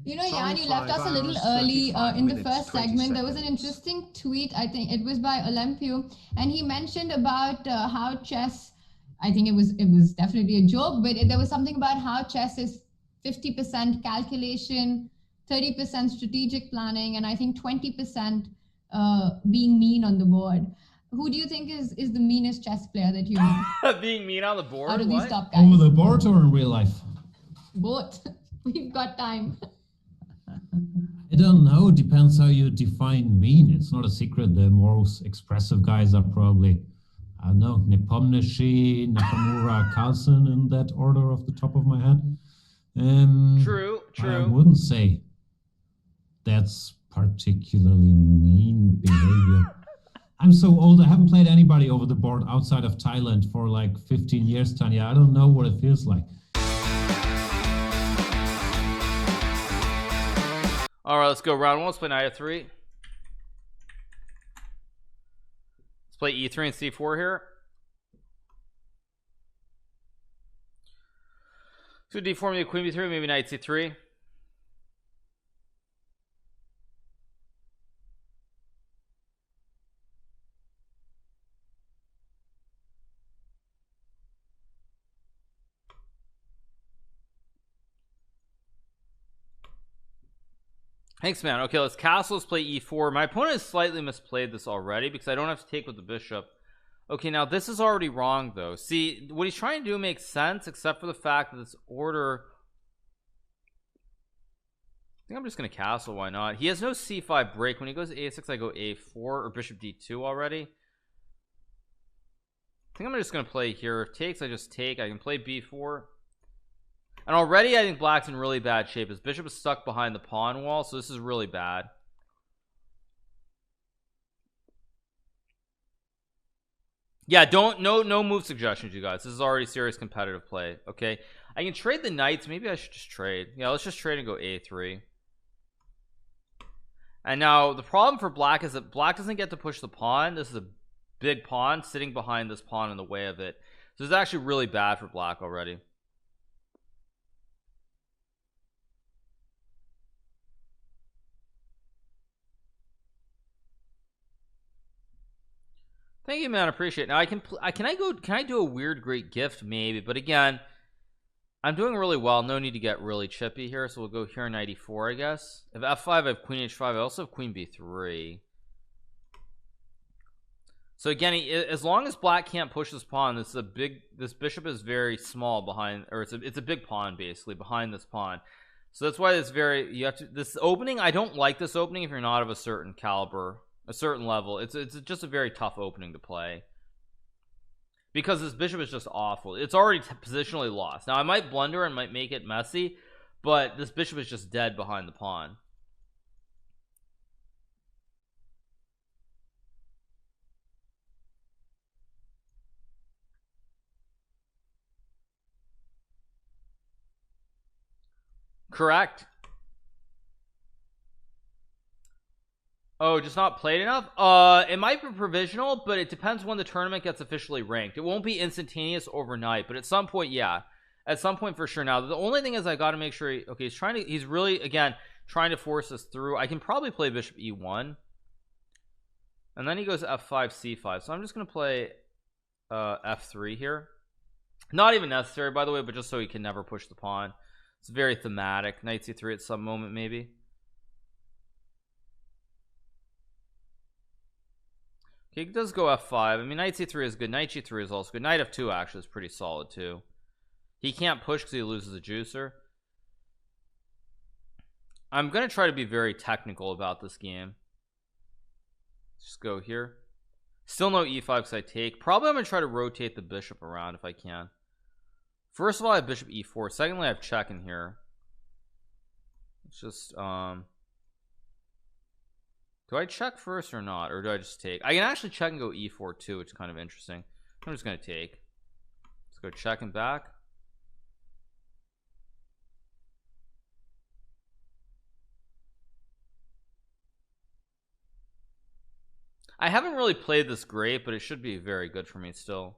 You know, Jan, you left us a little early in the first segment. There was an interesting tweet, I think it was by Olympio, and he mentioned about how chess. I think it was definitely a joke, but there was something about how chess is 50% calculation, 30% strategic planning, and I think 20% being mean on the board. Who do you think is the meanest chess player that you know Being mean on the out board? of these What? top guys? Over the board or in real life? Both. We've got time. I don't know. Depends how you define mean. It's not a secret. The most expressive guys are probably, I don't know, Nepomniachtchi, Nakamura, Carlsen in that order off the top of my head. True. I wouldn't say that's particularly mean behavior. I'm so old. I haven't played anybody over the board outside of Thailand for like 15 years, Tanya. I don't know what it feels like. All right, let's go round one. Let's play knight f3. Let's play e3 and c4 here. So d4, maybe queen b3, maybe knight c3. Thanks, man. Okay, let's castle. Let's play e4. My opponent has slightly misplayed this already because I don't have to take with the bishop. Okay, now this is already wrong, though. See, what he's trying to do makes sense, except for the fact that this order... I think I'm just going to castle. Why not? He has no c5 break. When he goes a6, I go a4 or bishop d2 already. I think I'm just going to play here. If takes, I just take. I can play b4. And already I think black's in really bad shape. His bishop is stuck behind the pawn wall, so this is really bad. Yeah, no move suggestions, you guys. This is already serious competitive play. Okay, I can trade the knights. Maybe I should just trade. Yeah, let's just trade and go a3. And now the problem for black is that black doesn't get to push the pawn. This is a big pawn sitting behind this pawn in the way of it. So this is actually really bad for black already. Thank you, man. I appreciate it. Now can I do a weird great gift? Maybe, but again, I'm doing really well. No need to get really chippy here, so we'll go here, knight e4, I guess. If f5, I have queen h5. I also have queen b3. So again, as long as black can't push this pawn, this bishop is very small behind, or it's a big pawn basically behind this pawn. So that's why this opening. I don't like this opening if you're not of a certain caliber, a certain level. It's just a very tough opening to play because this bishop is just awful. It's already positionally lost. Now I might blunder and might make it messy, but this bishop is just dead behind the pawn. Correct. Oh, just not played enough? It might be provisional, but it depends when the tournament gets officially ranked. It won't be instantaneous overnight, but at some point, yeah. At some point for sure. Now, the only thing is I got to make sure okay, he's really, again, trying to force us through. I can probably play bishop e1. And then he goes f5, c5. So I'm just going to play f3 here. Not even necessary, by the way, but just so he can never push the pawn. It's very thematic. Knight c3 at some moment, maybe. Okay, he does go f5. I mean, knight c3 is good. Knight g3 is also good. Knight f2 actually is pretty solid too. He can't push because he loses a juicer. I'm going to try to be very technical about this game. Just go here. Still no e5 because I take. Probably I'm going to try to rotate the bishop around if I can. First of all, I have bishop e4. Secondly, I have check in here. It's just do I check first or not, or do I just take? I can actually check and go e4 too, which is kind of interesting. I'm just going to take. Let's go check and back. I haven't really played this great, but it should be very good for me still.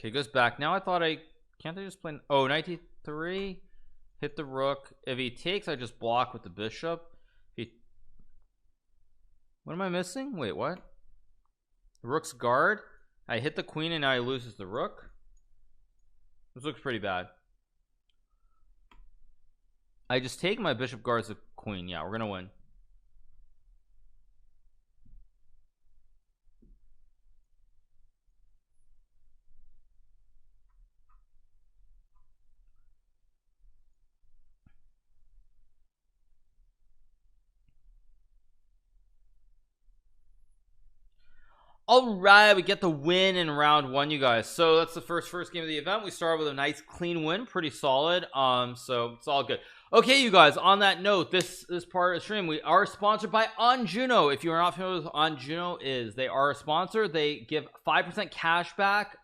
Okay, goes back. Now I thought can't I just play... Oh, knight e3? hit the rook. If he takes, I just block with the bishop. What am I missing? Wait, what? The rook's guard. I hit the queen and now he loses the rook. This looks pretty bad. I just take, my bishop guards the queen. Yeah, we're gonna win. All right, we get the win in round one, you guys. So that's the first game of the event. We started with a nice clean win, pretty solid. So it's all good. Okay, you guys, on that note, this part of the stream, we are sponsored by Onjuno. If you are not familiar with Onjuno, they are a sponsor. They give 5% cash back.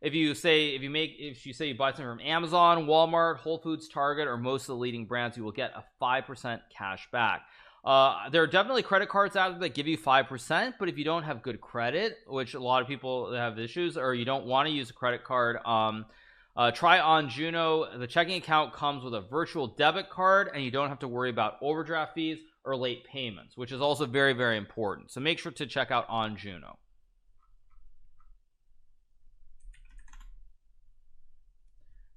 If you say you buy something from Amazon, Walmart, Whole Foods, Target, or most of the leading brands, you will get a 5% cash back. There are definitely credit cards out there that give you 5%, but if you don't have good credit, which a lot of people have issues, or you don't want to use a credit card, try Onjuno. The checking account comes with a virtual debit card, and you don't have to worry about overdraft fees or late payments, which is also very, very important. So make sure to check out Onjuno.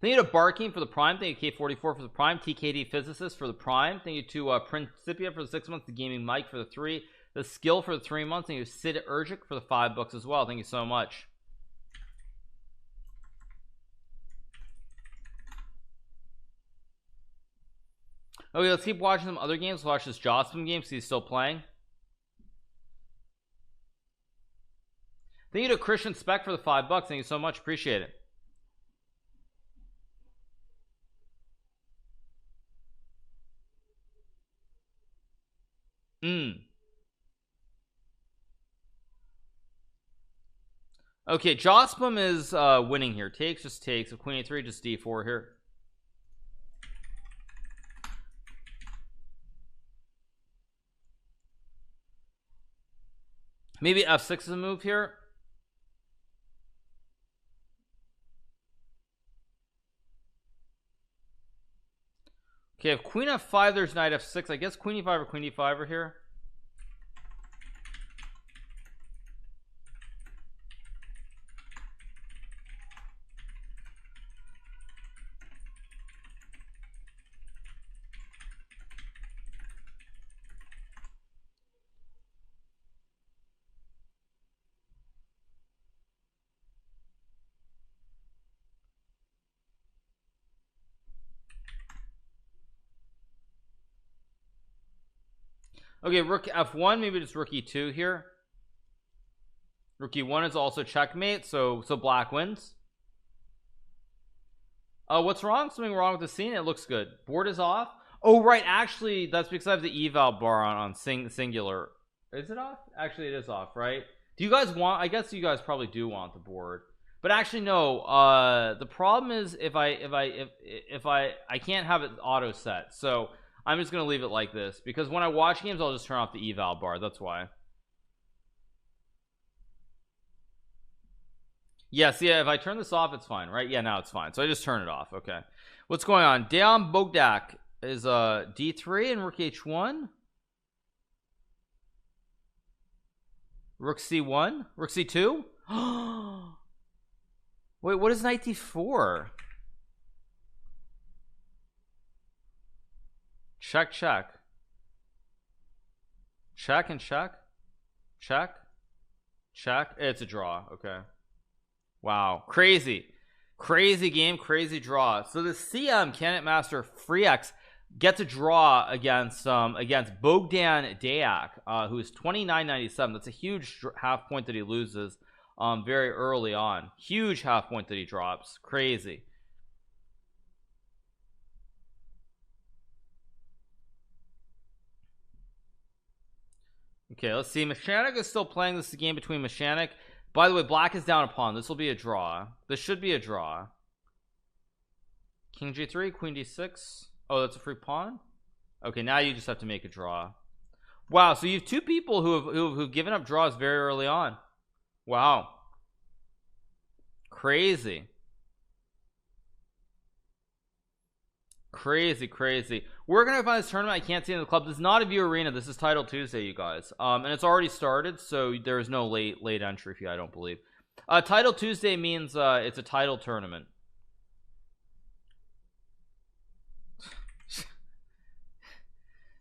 Thank you to Barking for the Prime. Thank you K44 for the Prime. TKD Physicist for the Prime. Thank you to Principia for the 6 months. The Gaming Mike for the 3. The Skill for the 3 months. Thank you to Sid Urgic for the $5 as well. Thank you so much. Okay, let's keep watching some other games. Let's watch this Jocelyn game because he's still playing. Thank you to Christian Speck for the $5. Thank you so much. Appreciate it. Okay, Jospum is winning here. Takes, just takes. So Queen A3, just D4 here. Maybe F6 is a move here. Okay, if Queen F5, there's Knight F6. I guess Queen E5 or Queen D5 are here. Okay, Rook F1, maybe just Rook E2 here. Rook E1 is also checkmate, so black wins. What's wrong? Something wrong with the scene? It looks good. Board is off. Oh, right. Actually, that's because I have the eval bar on singular. Is it off? Actually, it is off, right? Do you guys want? I guess you guys probably do want the board, but actually, no. The problem is if I can't have it auto set, so I'm just gonna leave it like this because when I watch games, I'll just turn off the eval bar. That's why. Yes, yeah, if I turn this off, it's fine, right? Yeah, now it's fine. So I just turn it off. Okay. What's going on? Deon Bogdak is D3 and Rook H1. Rook C1. Rook C2. Wait, what is Knight D4? Check, check. Check and check. Check. Check. It's a draw. Okay. Wow, crazy game, crazy draw. So the CM Canet Master FreeX gets a draw against Bogdan Dayak, who is 29.97. That's a huge half point that he loses very early on. Huge half point that he drops. Crazy. Okay, let's see. Mashanik is still playing. This is a game between Mashanik. By the way, black is down a pawn. This will be a draw. This should be a draw. King G3, Queen D6. Oh, that's a free pawn. Okay, now you just have to make a draw. Wow, so you have two people who've given up draws very early on. Wow, crazy. Crazy. We're gonna find this tournament. I can't see in the club. This is not a view arena. This is Title Tuesday, you guys. And it's already started, so there is no late entry fee, I don't believe. Title Tuesday means it's a title tournament.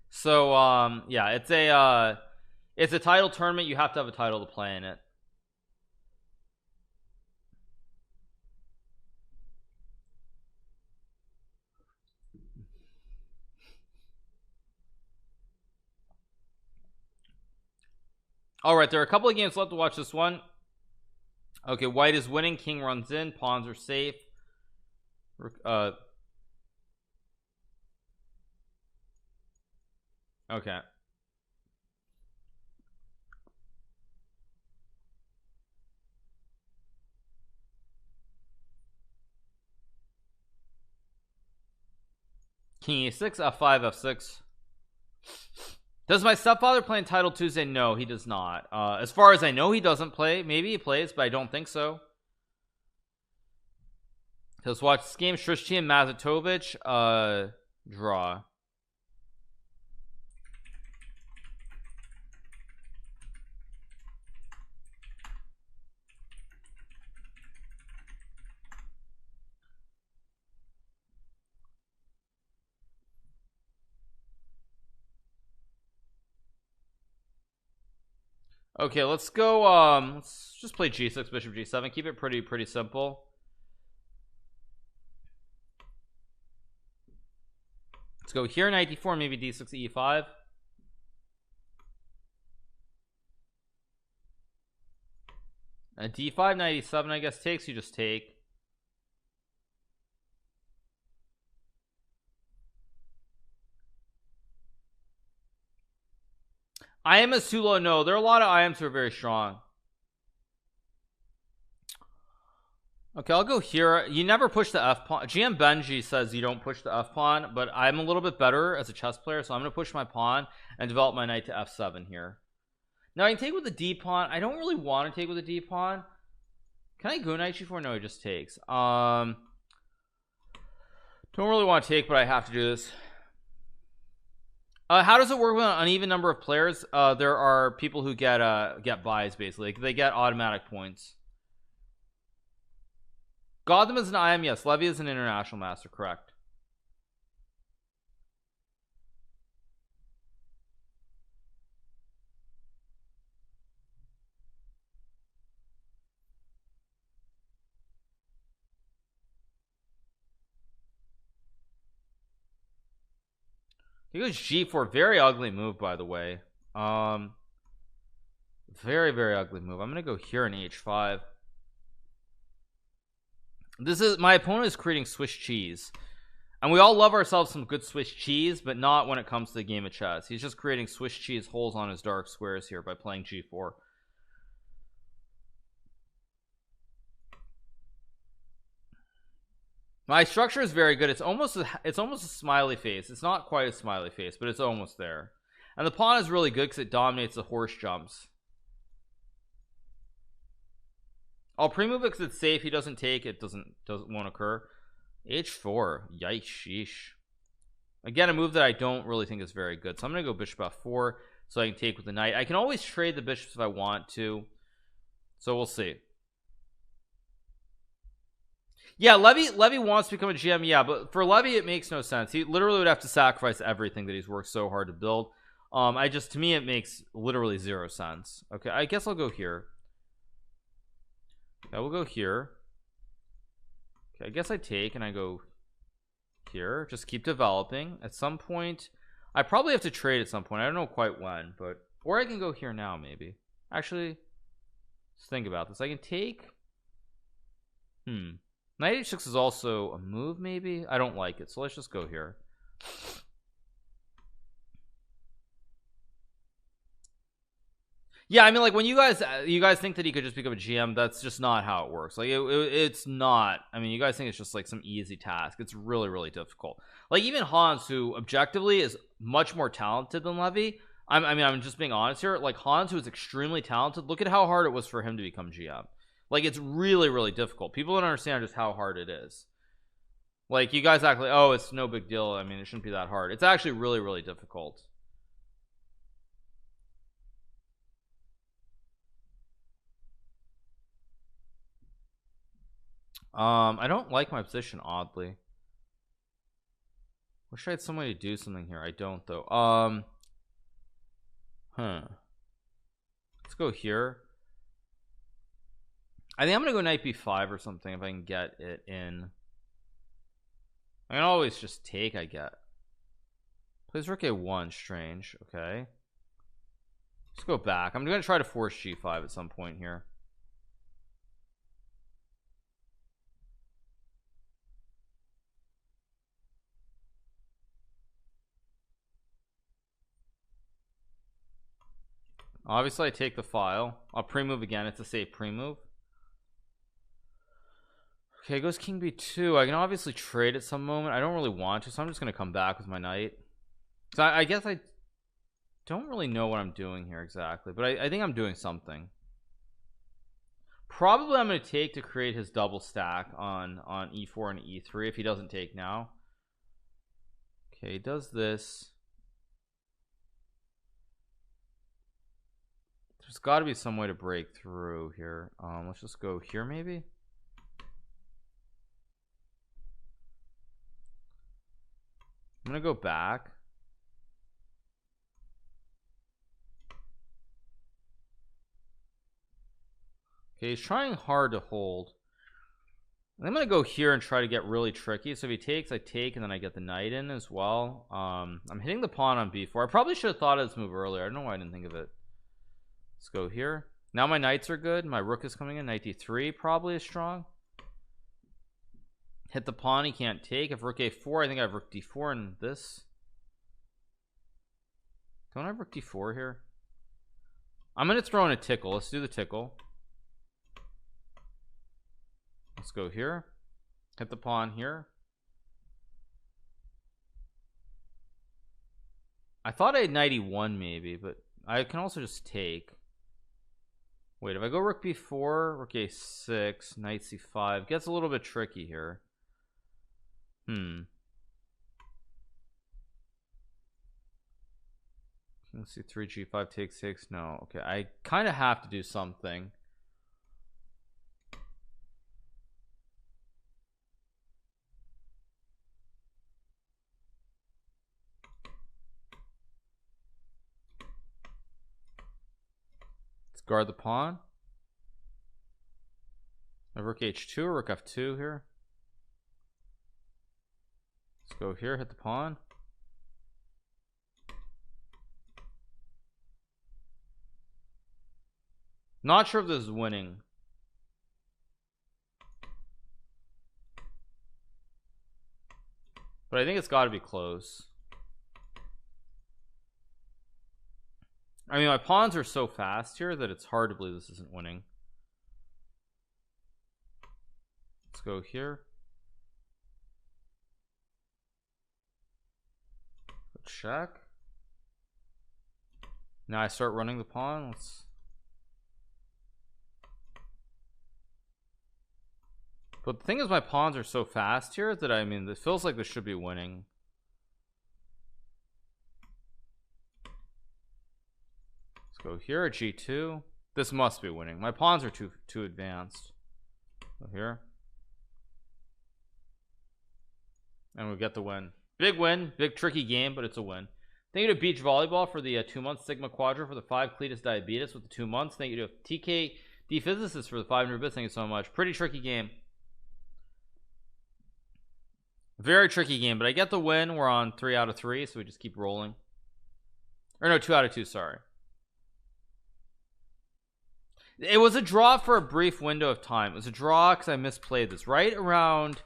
So yeah, it's a title tournament. You have to have a title to play in it. All right, there are a couple of games left to watch this one. Okay, white is winning, king runs in, pawns are safe. Okay. King e6, f5, f6. Does my stepfather play in Title Tuesday? No, he does not. As far as I know, he doesn't play. Maybe he plays, but I don't think so. Let's watch this game. Shrishti and Mazatovic. Draw. Okay, let's go. Let's just play g6, bishop g7. Keep it pretty simple. Let's go here, knight d4, maybe d6 e5. And d5, knight e7, I guess takes. You just take. I am a Sulo. No, there are a lot of IMs who are very strong. Okay, I'll go here. You never push the F pawn. GM Benji says you don't push the F pawn, but I'm a little bit better as a chess player, so I'm going to push my pawn and develop my knight to F7 here. Now I can take with the D pawn. I don't really want to take with the D pawn. Can I go knight g4? No, it just takes. Don't really want to take, but I have to do this. How does it work with an uneven number of players? There are people who get buys, basically. They get automatic points. Gotham is an IM, yes. Levy is an international master, correct. He goes g4. Very ugly move, by the way. Very ugly move. I'm gonna go here in h5. This is my opponent is creating Swiss cheese, and we all love ourselves some good Swiss cheese, but not when it comes to the game of chess. He's just creating Swiss cheese holes on his dark squares here by playing g4. My structure is very good. It's almost a smiley face. It's not quite a smiley face, but it's almost there. And the pawn is really good because it dominates the horse jumps. I'll pre-move it because it's safe. He doesn't take it. Won't occur. h4. Yikes. Sheesh. Again, a move that I don't really think is very good. So I'm gonna go bishop f4 so I can take with the knight. I can always trade the bishops if I want to. So we'll see. Yeah, Levy wants to become a GM. Yeah, but for Levy it makes no sense. He literally would have to sacrifice everything that he's worked so hard to build. To me it makes literally zero sense. Okay, I guess I'll go here. Okay, we'll go here. Okay, I guess I take and I go here. Just keep developing. At some point I probably have to trade at some point. I don't know quite when, but or I can go here now maybe. Actually, let's think about this. I can take Knight h6 is also a move, maybe. I don't like it, so let's just go here. Yeah, I mean, like when you guys think that he could just become a GM, that's just not how it works. Like it's not. I mean, you guys think it's just like some easy task. It's really difficult. Like even Hans, who objectively is much more talented than Levy. I'm just being honest here. Like Hans, who is extremely talented. Look at how hard it was for him to become GM. Like it's really difficult. People don't understand just how hard it is. Like, you guys act like, oh, it's no big deal. I mean, it shouldn't be that hard. It's actually really, really difficult. I don't like my position, oddly. Wish I had some way to do something here. I don't, though. Let's go here. I think I'm gonna go knight b5 or something if I can get it in. I can always just take, I get. Plays rook a1, strange. Okay. Let's go back. I'm gonna try to force g5 at some point here. Obviously I take the file. I'll pre-move again. It's a safe pre-move. Okay, goes king b2. I can obviously trade at some moment. I don't really want to, so I'm just gonna come back with my knight. So I guess I don't really know what I'm doing here exactly, but I think I'm doing something. Probably I'm gonna take to create his double stack on e4 and e3 if he doesn't take now. Okay, he does this. There's got to be some way to break through here. Let's just go here maybe. I'm gonna go back. Okay, he's trying hard to hold. I'm gonna go here and try to get really tricky. So if he takes, I take, and then I get the knight in as well. I'm hitting the pawn on b4. I probably should have thought of this move earlier. I don't know why I didn't think of it. Let's go here. Now my knights are good. My rook is coming in. Knight d3 probably is strong. Hit the pawn, he can't take. If rook a4, I think I have rook d4 in this. Don't I have rook d4 here? I'm gonna throw in a tickle. Let's do the tickle. Let's go here. Hit the pawn here. I thought I had knight e1 maybe, but I can also just take. Wait, if I go rook b4, rook a6, knight c5, gets a little bit tricky here. King c3, g5 takes 6. No, okay, I kind of have to do something. Let's guard the pawn. I have rook h2 or rook f2 here. Let's go here, hit the pawn. Not sure if this is winning. But I think it's got to be close. I mean, my pawns are so fast here that it's hard to believe this isn't winning. Let's go here. Check. Now I start running the pawn. Let's. But the thing is, my pawns are so fast here that I mean, it feels like this should be winning. Let's go here at g2. This must be winning. My pawns are too advanced. Go here, and we get the win. Big win, big tricky game, but it's a win. Thank you to Beach Volleyball for the 2 months, Sigma Quadra for the 5, Cletus Diabetes with the 2 months. Thank you to TKD Physicist for the 500 bits. Thank you so much. Pretty tricky game. Very tricky game, but I get the win. We're on 3 out of 3, so we just keep rolling. Or no, 2 out of 2, sorry. It was a draw for a brief window of time. It was a draw because I misplayed this right around.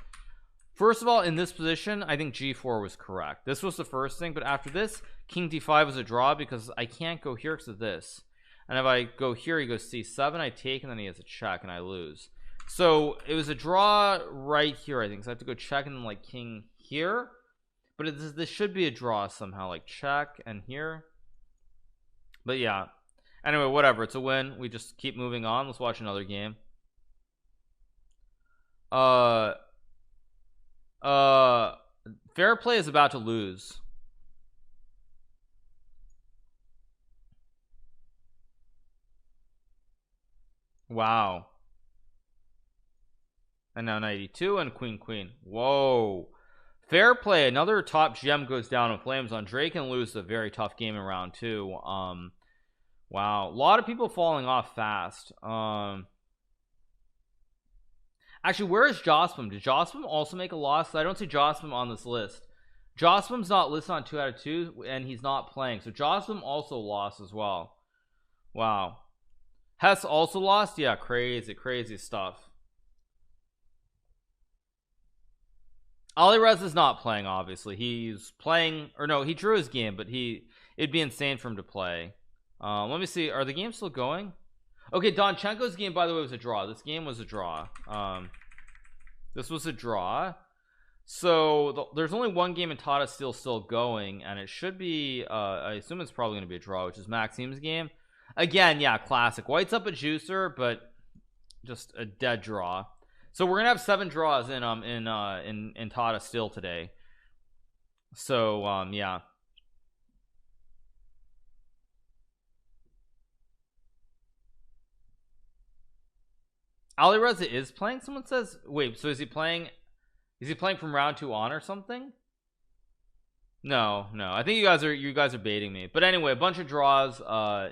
First of all, in this position, I think g4 was correct. This was the first thing, but after this, king d5 was a draw because I can't go here because of this. And if I go here, he goes c7, I take, and then he has a check, and I lose. So it was a draw right here, I think. So I have to go check and then like king here. But this should be a draw somehow, like check and here. But yeah. Anyway, whatever. It's a win. We just keep moving on. Let's watch another game. Fair play is about to lose. Wow. And now 92 and queen. Whoa. Fair play. Another top gem goes down in flames on Drake and lose a very tough game in round 2. Wow. A lot of people falling off fast. Actually, where is Jospim? Did Jospim also make a loss? I don't see Jospim on this list. Jospim's not listed on 2 out of 2, and he's not playing. So Jospim also lost as well. Wow. Hess also lost? Yeah, crazy stuff. Alirez is not playing, obviously. He's playing, or no, he drew his game, but it'd be insane for him to play. Let me see. Are the games still going? Okay, Donchenko's game, by the way, was a draw. This game was a draw. This was a draw. So there's only one game in Tata still going, and it should be I assume it's probably going to be a draw, which is Maxim's game. Again, yeah, classic. White's up a juicer, but just a dead draw. So we're gonna have 7 draws in Tata still today. So yeah. Alireza is playing. Someone says, wait, so is he playing from round 2 on or something? No, I think you guys are baiting me. But anyway, a bunch of draws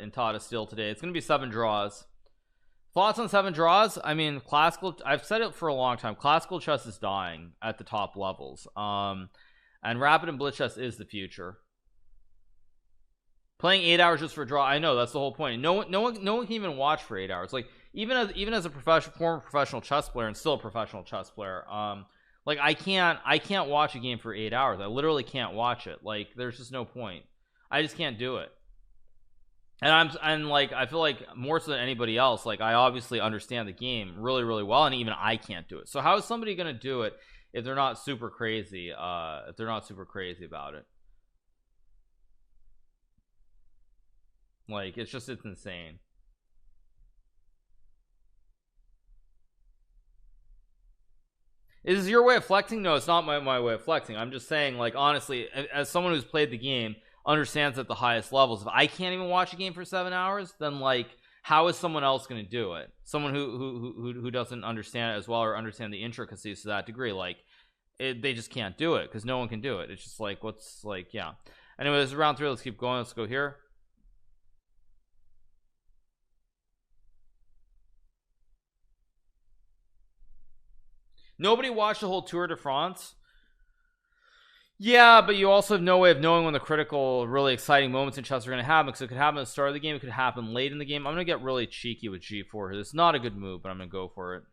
in Tata still today. It's gonna be 7 draws. Thoughts on 7 draws? I mean, classical, I've said it for a long time, classical chess is dying at the top levels. And rapid and blitz chess is the future. Playing 8 hours just for a draw, I know, that's the whole point. No one can even watch for 8 hours. Like, even as a former professional chess player and still a professional chess player, like I can't watch a game for 8 hours. I literally can't watch it. Like, there's just no point. I just can't do it. And like, I feel like more so than anybody else, like, I obviously understand the game really well, and even I can't do it. So how is somebody gonna do it if they're not super crazy? If they're not super crazy about it? Like, it's insane. Is this your way of flexing? No, it's not my way of flexing. I'm just saying, like, honestly, as someone who's played the game, understands at the highest levels, if I can't even watch a game for 7 hours, then like, how is someone else going to do it? Someone who doesn't understand it as well, or understand the intricacies to that degree, like, they just can't do it because no one can do it. It's just like, what's like, yeah. Anyway, this is round 3. Let's keep going. Let's go here. Nobody watched the whole Tour de France. Yeah, but you also have no way of knowing when the critical, really exciting moments in chess are going to happen, because it could happen at the start of the game, it could happen late in the game. I'm going to get really cheeky with g4 here. It's not a good move, but I'm going to go for it.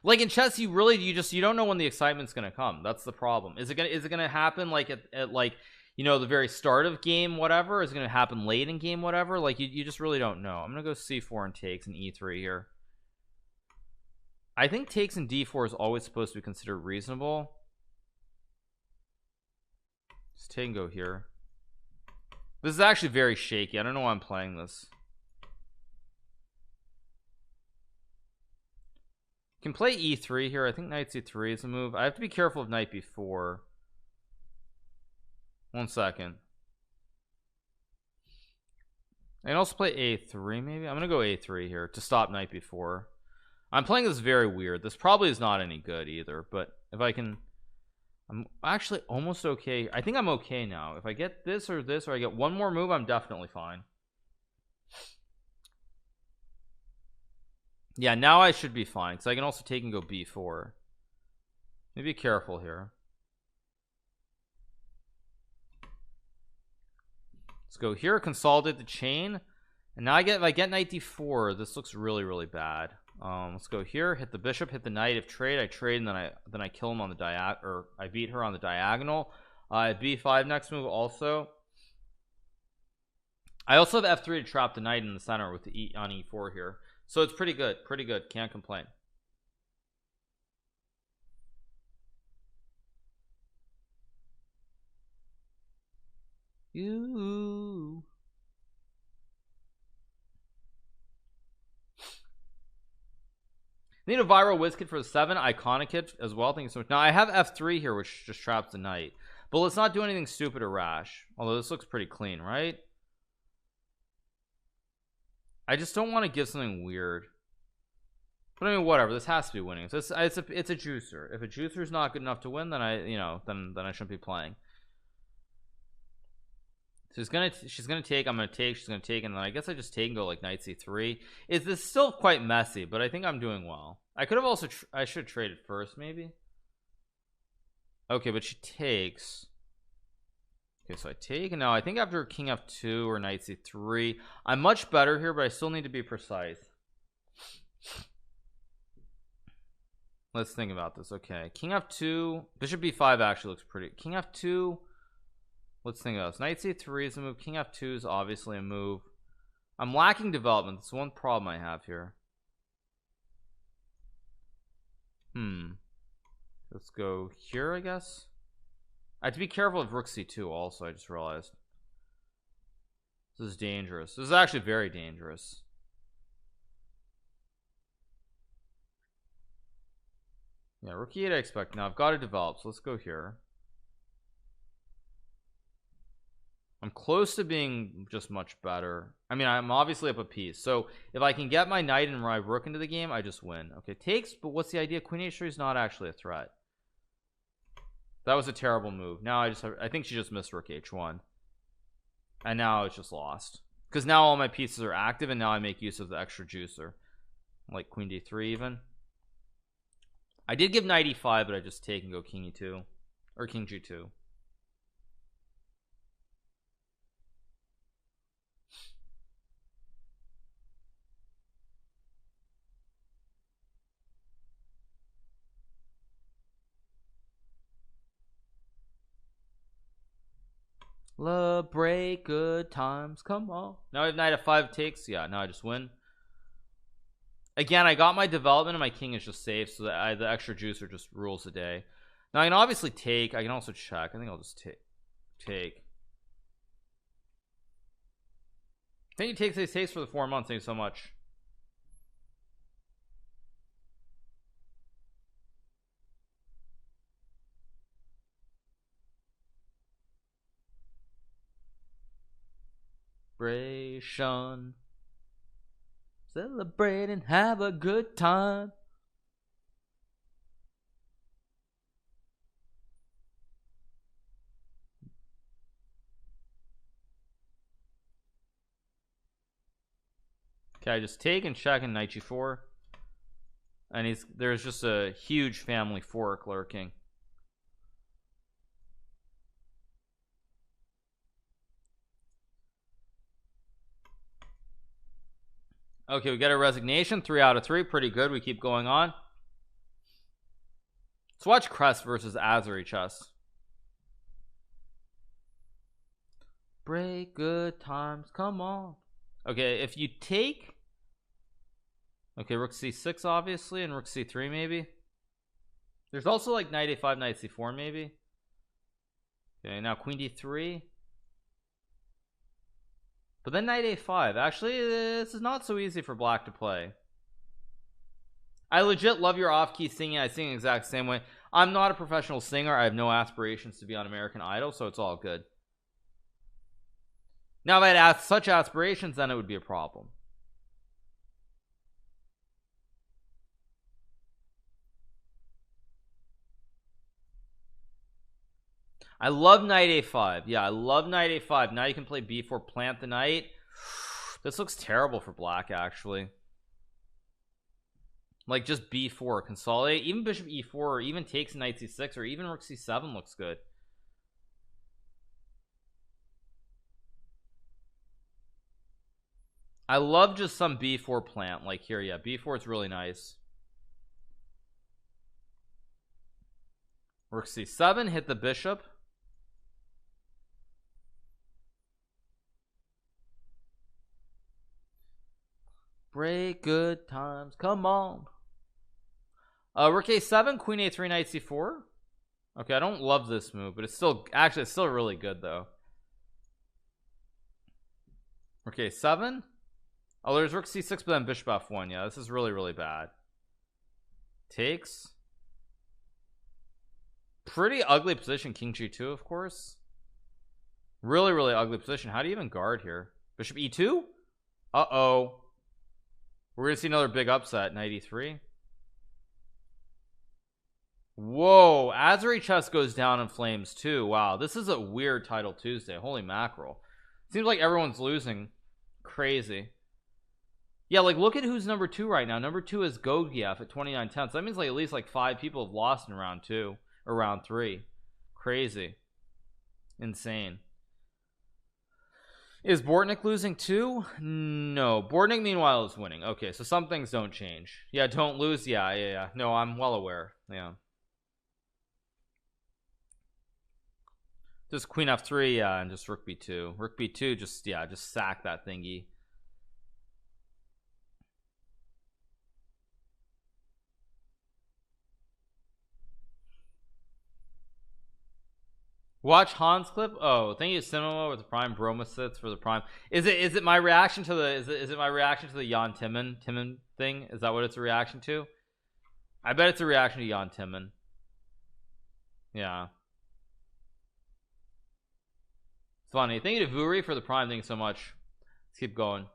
Like, in chess, you don't know when the excitement's going to come. That's the problem. Is it going to happen like at like, you know, the very start of game whatever? Is it going to happen late in game whatever? Like, you just really don't know. I'm going to go c4 and takes and e3 here. I think takes in d4 is always supposed to be considered reasonable. Just take and go here. This is actually very shaky. I don't know why I'm playing this. Can play e3 here. I think knight c3 is a move. I have to be careful of knight b4. 1 second. I can also play a3 maybe. I'm gonna go a3 here to stop knight b4. I'm playing this very weird. This probably is not any good either, but if I can, I'm actually almost okay. I think I'm okay now. If I get this, or I get one more move, I'm definitely fine. Yeah, now I should be fine, because I can also take and go b4. Maybe be careful here. Let's go here, consolidate the chain, and now if I get knight d4, this looks really bad. Let's go here, hit the bishop, hit the knight. If trade, I trade, and then I kill him on the or I beat her on the diagonal. b5 next move also. I also have f3 to trap the knight in the center with the on e4 here, so it's pretty good, can't complain. Ooh. Need a viral whiz kit for the 7 iconic kit as well. Thank you so much. Now I have F3 here, which just traps the knight, but let's not do anything stupid or rash, although this looks pretty clean, right? I just don't want to give something weird, but I mean, whatever, this has to be winning. So it's a juicer. If a juicer is not good enough to win, then then I shouldn't be playing. So she's gonna take, I'm gonna take, she's gonna take, and then I guess I just take and go like knight c3. Is this still quite messy, but I think I'm doing well. I could have also I should trade it first maybe. Okay, but she takes. Okay, so I take, and now I think after king f2 or knight c3 I'm much better here, but I still need to be precise. Let's think about this. Okay, king f2, bishop b5 actually looks pretty. King f2, let's think about this. Knight c3 is a move, king f2 is obviously a move. I'm lacking development. That's one problem I have here. Let's go here, I guess. I have to be careful of rook c2 also, I just realized. This is dangerous. This is actually very dangerous. Yeah, rook e8 I expect. Now I've got to develop, so let's go here. I'm close to being just much better. I mean, I'm obviously up a piece, so if I can get my knight and my rook into the game, I just win. Okay, takes, but what's the idea? Queen h3 is not actually a threat. That was a terrible move. Now I think she just missed rook h1, and now it's just lost because now all my pieces are active, and now I make use of the extra juicer, like queen d3 even. I did give knight e5, but I just take and go king e2 or king g2. Celebrate good times, come on. Now I have knight f5 takes. Yeah, now I just win. Again, I got my development and my king is just safe, so that the extra juicer just rules the day. Now I can obviously take. I can also check. I think I'll just take. Thank you, takes for the 4 months. Thank you so much. Celebrate and have a good time. Okay, I just take and check in knight g4, and there's just a huge family fork lurking. Okay, we got a resignation, 3 out of 3, pretty good. We keep going on. Let's watch Crest versus Azuri chess. Break good times, come on. Okay, if you take, okay, rook c6 obviously, and rook c3 maybe. There's also like knight a5, knight c4 maybe. Okay, now queen d3. But then knight a5. Actually, this is not so easy for black to play. I legit love your off-key singing. I sing the exact same way. I'm not a professional singer. I have no aspirations to be on American Idol, so it's all good. Now if I had such aspirations, then it would be a problem. I love knight a5. Yeah, I love knight a5. Now you can play b4, plant the knight. This looks terrible for black, actually. Like just b4, consolidate. Even bishop e4, or even takes knight c6, or even rook c7 looks good. I love just some b4 plant. Like here, yeah, b4 is really nice. Rook c7, hit the bishop. Break good times, come on. Rook a7, queen a3, knight c4. Okay, I don't love this move, but it's still actually it's still really good though. Rook a7. Oh, there's rook c6, but then bishop f1. Yeah, this is really bad. Takes. Pretty ugly position. King G2, of course. Really, really ugly position. How do you even guard here? Bishop E2? Uh-oh. We're gonna see another big upset. 93. Whoa, Azuri chess goes down in flames too. Wow, this is a weird title Tuesday. Holy mackerel. Seems like everyone's losing. Crazy. Yeah, like look at who's number 2 right now. Number 2 is Gogiev at 29 tenths. That means like at least like 5 people have lost in round 2 or round 3. Crazy. Insane. Is Bortnick losing too? No, Bortnick meanwhile is winning. Okay, so some things don't change. Yeah, don't lose. Yeah. No, I'm well aware. Yeah. Just queen f3, yeah, and just rook b2. Rook b2, just sack that thingy. Watch Hans clip. Oh, thank you, Cinema, with the prime. Broma sits for the prime. Is it my reaction to the is it my reaction to the Jan Timman thing? Is that what it's a reaction to? I bet it's a reaction to Jan Timman. Yeah. Funny. Thank you to Vuri for the prime. Thank you so much. Let's keep going.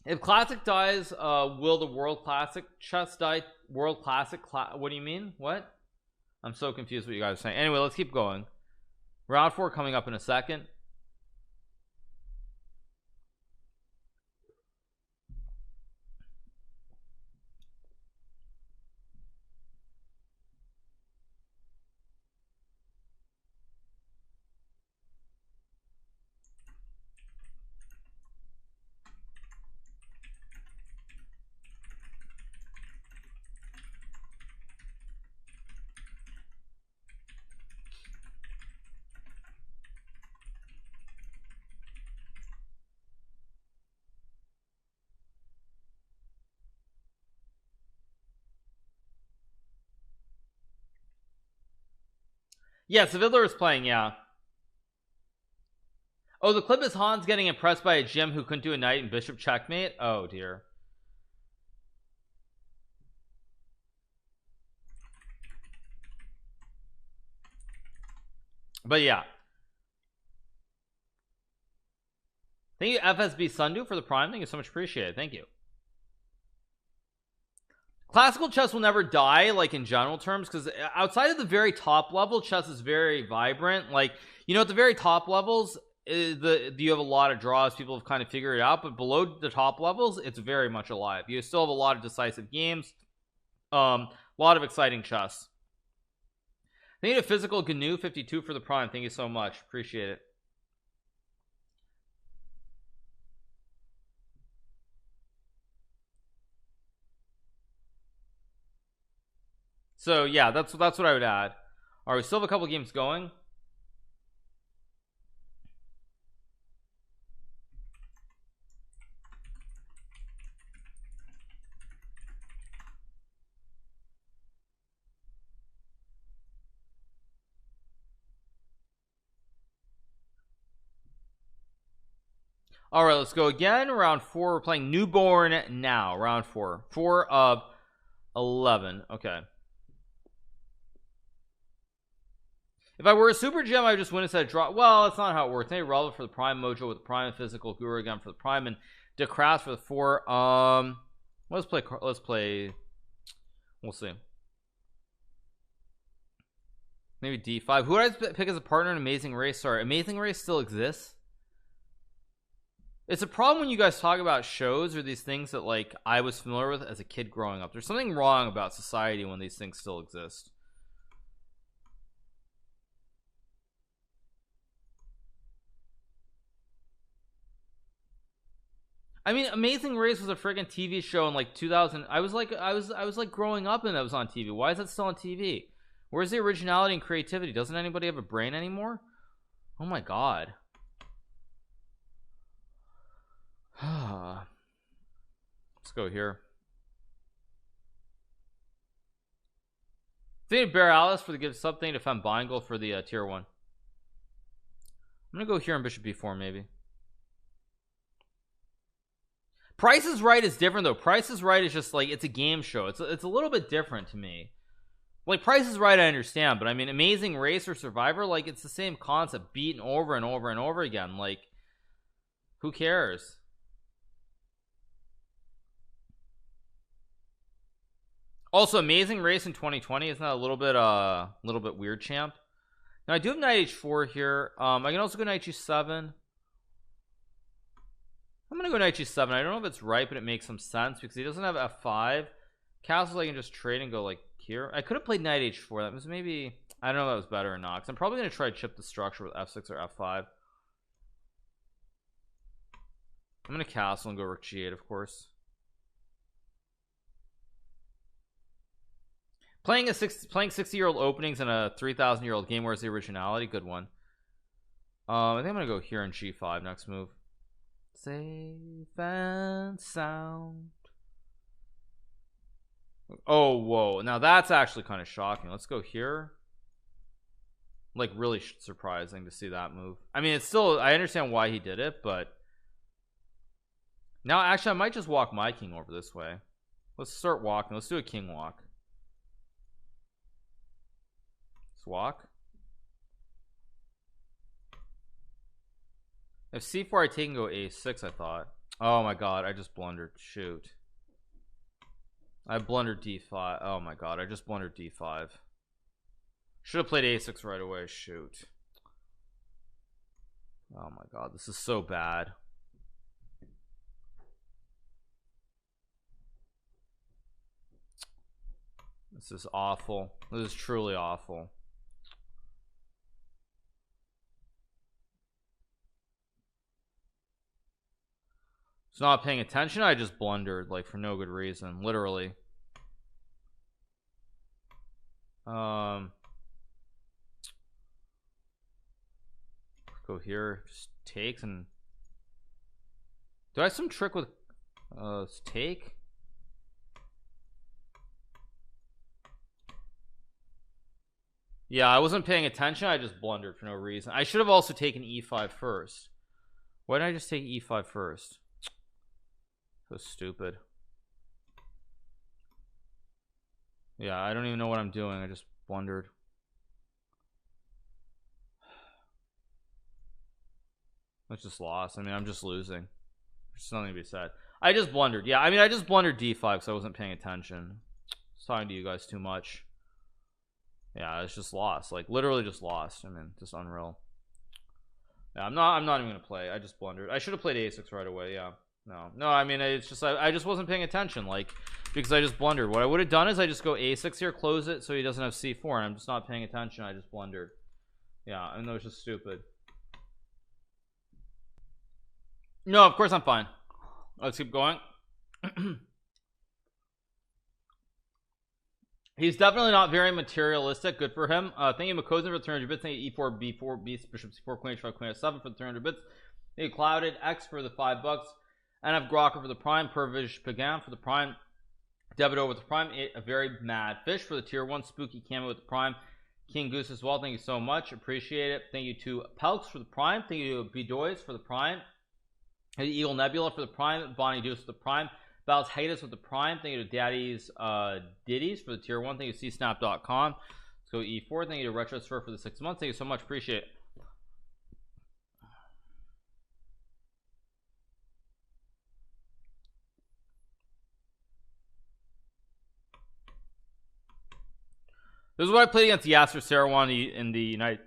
If classic dies, will the world classic chess die? World classic what do you mean? What? I'm so confused what you guys are saying. Anyway, let's keep going. Round 4 coming up in a second. Yeah, Sevilla is playing, yeah. Oh, the clip is Hans getting impressed by a Jim who couldn't do a knight and bishop checkmate. Oh dear. But yeah. Thank you, FSB Sundu, for the prime. Thank you so much. Appreciate it. Thank you. Classical chess will never die, like in general terms, because outside of the very top level, chess is very vibrant. Like, you know, at the very top levels, you have a lot of draws. People have kind of figured it out, but below the top levels, it's very much alive. You still have a lot of decisive games, a lot of exciting chess. Thank you to Physical GNU 52 for the prime. Thank you so much. Appreciate it. So yeah, that's what I would add. All right, we still have a couple games going. All right, let's go again. Round 4. We're playing Newborn now. Round 4. 4 of 11. Okay. If I were a super gem, I would just win instead of draw. Well, that's not how it works. Maybe relevant for the prime. Mojo with the prime. Physical Guru again for the prime, and Decrass for the 4. Let's play. We'll see. Maybe D5. Who would I pick as a partner in Amazing Race? Sorry, Amazing Race still exists. It's a problem when you guys talk about shows or these things that like I was familiar with as a kid growing up. There's something wrong about society when these things still exist. I mean, Amazing Race was a friggin' TV show in like 2000. I was like growing up and that was on TV. Why is that still on TV? Where's the originality and creativity? Doesn't anybody have a brain anymore? Oh my god. Let's go here. Thank you, Bear Alice, for the give something to defend Bingle for the tier 1. I'm gonna go here on Bishop B4 maybe. Price is Right is different though. Price is Right is just like, it's a game show. It's a little bit different to me. Like Price is Right I understand, but I mean Amazing Race or Survivor, like it's the same concept beaten over and over and over again. Like who cares? Also Amazing Race in 2020, isn't that a little bit weird, champ? Now I do have knight h4 here. I can also go knight g7. I'm gonna go knight g7. I don't know if it's right, but it makes some sense because he doesn't have f5 castles. I can just trade and go like here. I could have played knight h4. That was maybe, I don't know if that was better or not, because I'm probably gonna try to chip the structure with f6 or f5. I'm gonna castle and go rook g8, of course. Playing 60-year-old openings in a 3,000-year-old game, where's the originality? Good one. I think I'm gonna go here in g5 next move. Safe and sound. Oh, whoa. Now that's actually kind of shocking. Let's go here. Like really surprising to see that move. I mean, it's still, I understand why he did it, but now actually I might just walk my king over this way. Let's start walking. Let's do a king walk. Let's walk. If c4 I take and go a6, I thought. Oh my god, I just blundered. Shoot. I blundered d5. Oh my god, I just blundered d5. Should have played a6 right away. Shoot. Oh my god, this is so bad. This is awful. This is truly awful. It's not paying attention. I just blundered like for no good reason, literally. Go here, just takes. And do I have some trick with take? Yeah, I wasn't paying attention. I just blundered for no reason. I should have also taken e5 first. Why didn't I just take e5 first? So stupid. Yeah, I don't even know what I'm doing. I just blundered. That's just lost. I mean, I'm just losing. There's nothing to be said. I just blundered. Yeah, I mean, I just blundered d5 because I wasn't paying attention. I was talking to you guys too much. Yeah, it's just lost. Like literally just lost. I mean, just unreal. Yeah, I'm not even gonna play. I just blundered. I should have played a6 right away. Yeah. No, I mean, it's just I just wasn't paying attention, like, because I just blundered. What I would have done is I just go a6 here, close it so he doesn't have c4, and I'm just not paying attention. I just blundered. Yeah, and that was just stupid. No, of course I'm fine. Let's keep going. He's definitely not very materialistic. Good for him. Thank you, Makozen, for the 300 bits. Thank you, e4, b4, bishop c4, queen h5, queen f7 for the 300 bits. Thank you, Clouded X for the $5. And I have Grocker for the prime, Pervish Pagan for the prime, Debito with the prime, a very mad fish for the tier 1, Spooky Camo with the prime, King Goose as well. Thank you so much, appreciate it. Thank you to Pelks for the prime. Thank you to Bedoys for the prime. Thank you to Eagle Nebula for the prime, Bonnie Deuce for the prime, Val's Haters with the prime. Thank you to Daddy's Ditties for the tier 1. Thank you to csnap.com. Let's go e4. Thank you to Retrosphere for the 6 months. Thank you so much, appreciate it. This is what I played against Yasser Seirawan in the United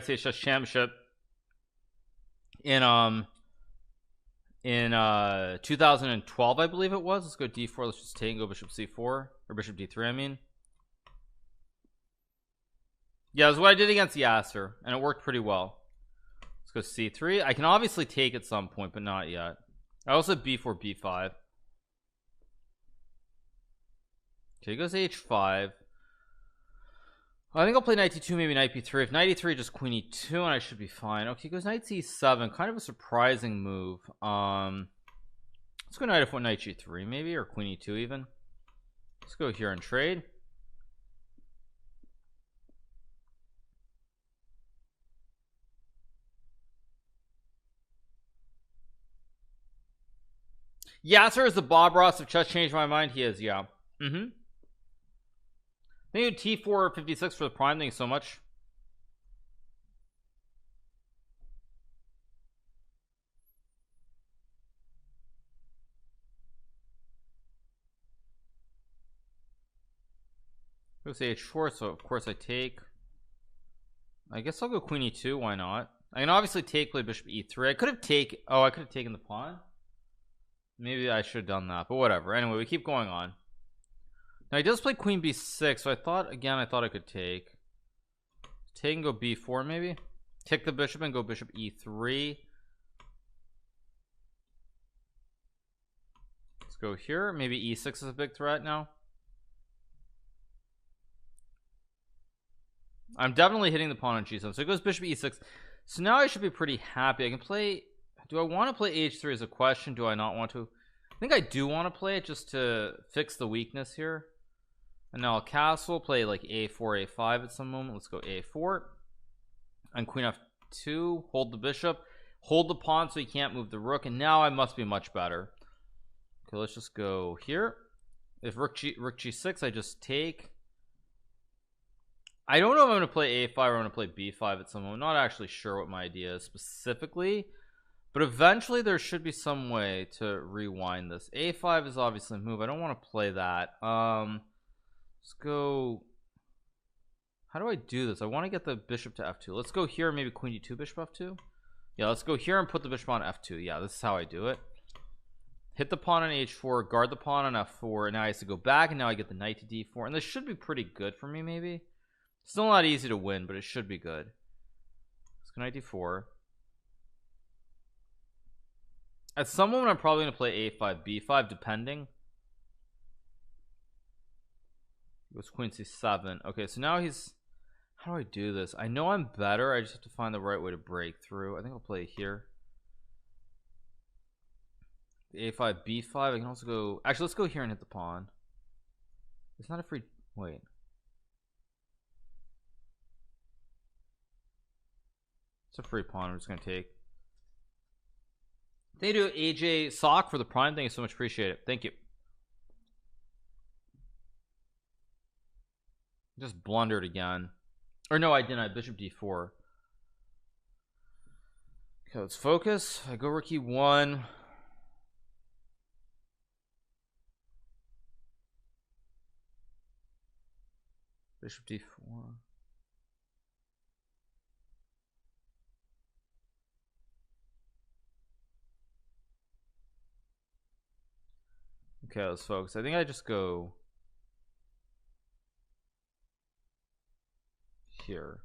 States Chess Championship in 2012, I believe it was. Let's go d4. Let's just take and go bishop c4 or bishop d3. I mean, yeah, this is what I did against Yasser, and it worked pretty well. Let's go c3. I can obviously take at some point, but not yet. I also have b4, b5. Okay, he goes h5. I think I'll play knight d2, maybe knight b3. If knight e3, just queen e2, and I should be fine. Okay, he goes knight c7. Kind of a surprising move. Let's go knight f1, knight g3, maybe, or queen e2 even. Let's go here and trade. Yasser is the Bob Ross of chess. Changed my mind. He is, yeah. Thank you T456 for the prime. Thank you so much. Go say H4, so of course I take. I guess I'll go Queen E2. Why not? I can obviously take, play Bishop E3. I could have taken. Oh, I could have taken the pawn. Maybe I should have done that, but whatever. Anyway, we keep going on. Now he does play Queen B6, so I thought again. I thought I could take and go B4 maybe. Take the bishop and go Bishop E3. Let's go here. Maybe E6 is a big threat now. I'm definitely hitting the pawn on G7, so it goes Bishop E6. So now I should be pretty happy. I can play. Do I want to play H3 is a question. Do I not want to? I think I do want to play it just to fix the weakness here. And now I'll castle, play like A4, A5 at some moment. Let's go A4 and Queen F2. Hold the bishop, hold the pawn so he can't move the rook. And now I must be much better. Okay, let's just go here. If rook G6, I just take. I don't know if I'm going to play A5 or I'm going to play B5 at some moment. I'm not actually sure what my idea is specifically, but eventually there should be some way to rewind this. A5 is obviously a move. I don't want to play that. Let's go. How do I do this? I want to get the bishop to F2. Let's go here, maybe Queen D2, Bishop F2. Yeah, let's go here and put the bishop on F2. Yeah, this is how I do it. Hit the pawn on H4, guard the pawn on F4, and now I have to go back, and now I get the knight to D4, and this should be pretty good for me, maybe. Still not easy to win, but it should be good. Let's go knight D4. At some moment, I'm probably going to play A5, B5, depending. It goes Queen C7. Okay, so now he's... How do I do this? I know I'm better. I just have to find the right way to break through. I think I'll play here. A5, B5. I can also go... Actually, let's go here and hit the pawn. It's not a free... Wait. It's a free pawn. I'm just going to take. Thank you to AJ Sock for the prime. Thank you so much. Appreciate it. Thank you. Just blundered again. Or no, I didn't. I had Bishop D4. Okay, let's focus. I go rook E1. Bishop D4. Okay, let's focus. I think I just go here.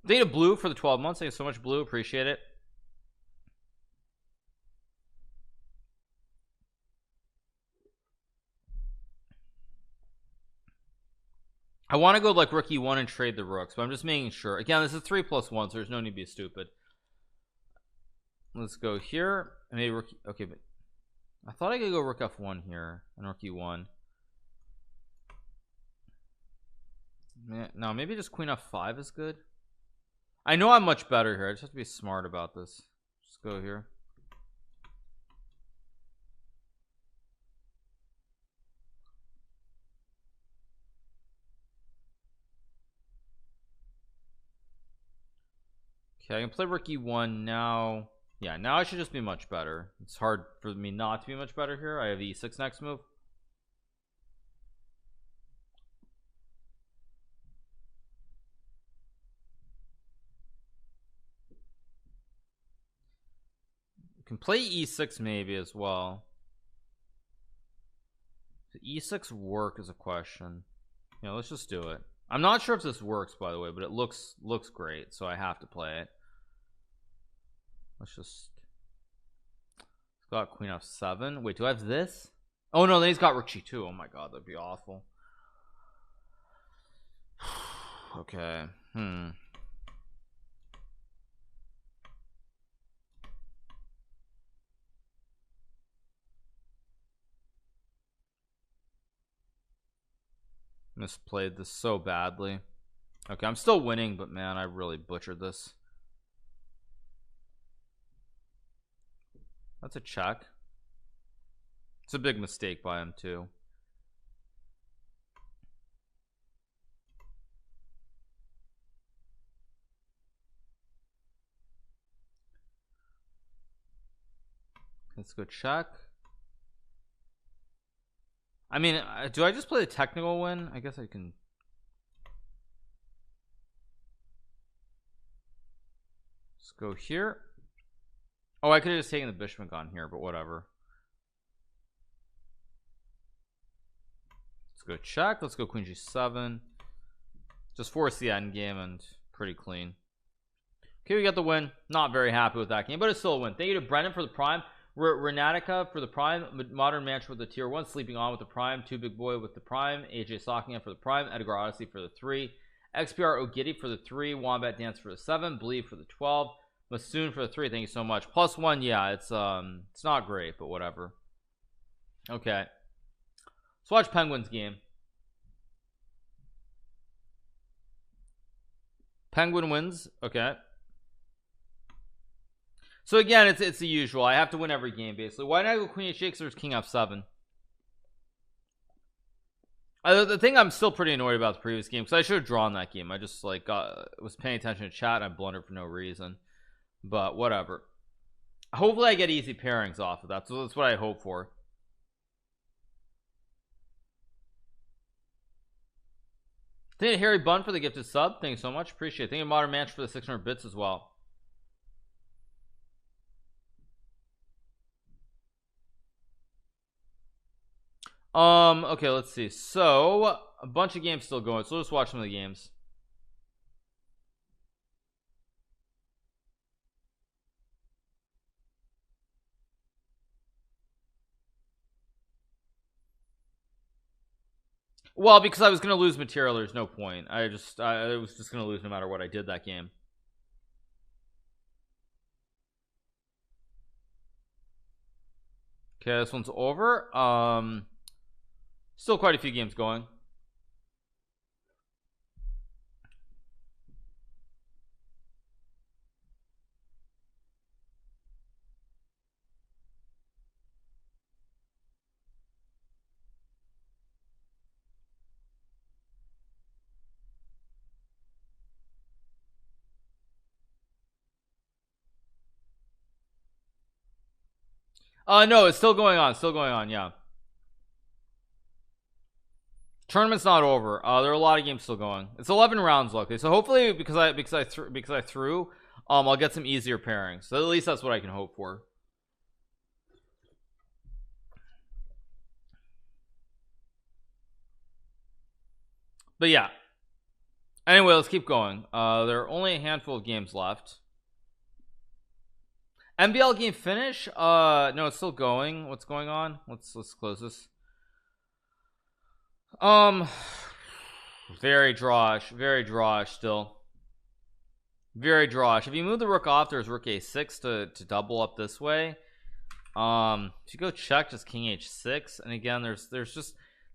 Thank you to Blue for the 12 months. Thank you so much, Blue. Appreciate it. I want to go like rook E1 and trade the rooks, but I'm just making sure. Again, this is 3+1, so there's no need to be stupid. Let's go here. Maybe rook. Okay, but I thought I could go rook F1 here and rook E1. No, maybe just Queen F5 is good. I know I'm much better here. I just have to be smart about this. Just go here. Okay, I can play rook E1 now. Yeah, now I should just be much better. It's hard for me not to be much better here. I have E6 next move. You can play E6 maybe as well. Does E6 work is a question. Yeah, let's just do it. I'm not sure if this works, by the way, but it looks great, so I have to play it. Let's just... He's got Queen F7. Wait, do I have this? Oh no, then he's got rook G2. Oh my god, that'd be awful. Okay. Misplayed this so badly. Okay, I'm still winning, but man, I really butchered this. That's a check. It's a big mistake by him too. Let's go check. I mean, do I just play the technical win? I guess I can. Let's go here. Oh, I could have just taken the bishop and gone here, but whatever. Let's go check. Let's go queen g7. Just force the end game and pretty clean. Okay, we got the win. Not very happy with that game, but it's still a win. Thank you to Brendan for the prime. Renatica for the prime. Modern Mantra with the tier 1. Sleeping On with the prime. 2 Big Boy with the prime. AJ Sockingham for the prime. Edgar Odyssey for the 3. XPR Ogiddy for the 3. Wombat Dance for the 7. Believe for the 12. Masoon for the 3. Thank you so much. +1. Yeah, it's not great, but whatever. Okay, let's watch Penguins game. Penguin wins. Okay, so again, it's the usual. I have to win every game basically. Why not go queen h6? There's king f7. The thing I'm still pretty annoyed about the previous game, because I should have drawn that game. I just like was paying attention to chat and I blundered for no reason, but whatever. Hopefully I get easy pairings off of that, so that's what I hope for. Thank you Harry Bunn for the gifted sub. Thank you so much, appreciate it. Thank you Modern Manch for the 600 bits as well. Okay, let's see. So a bunch of games still going, so let's watch some of the games. Well, because I was going to lose material, there's no point. I was just going to lose no matter what I did that game. Okay, this one's over. Still quite a few games going. No, it's still going on. Still going on. Yeah. Tournament's not over. There are a lot of games still going. It's 11 rounds, luckily. So hopefully, because I threw, I'll get some easier pairings. So at least that's what I can hope for. But yeah. Anyway, let's keep going. There are only a handful of games left. MBL game finish? No, it's still going. What's going on? Let's close this. Very drawish still. Very drawish. If you move the rook off, there's rook a6 to double up this way. If you go check, just king h6, and again, there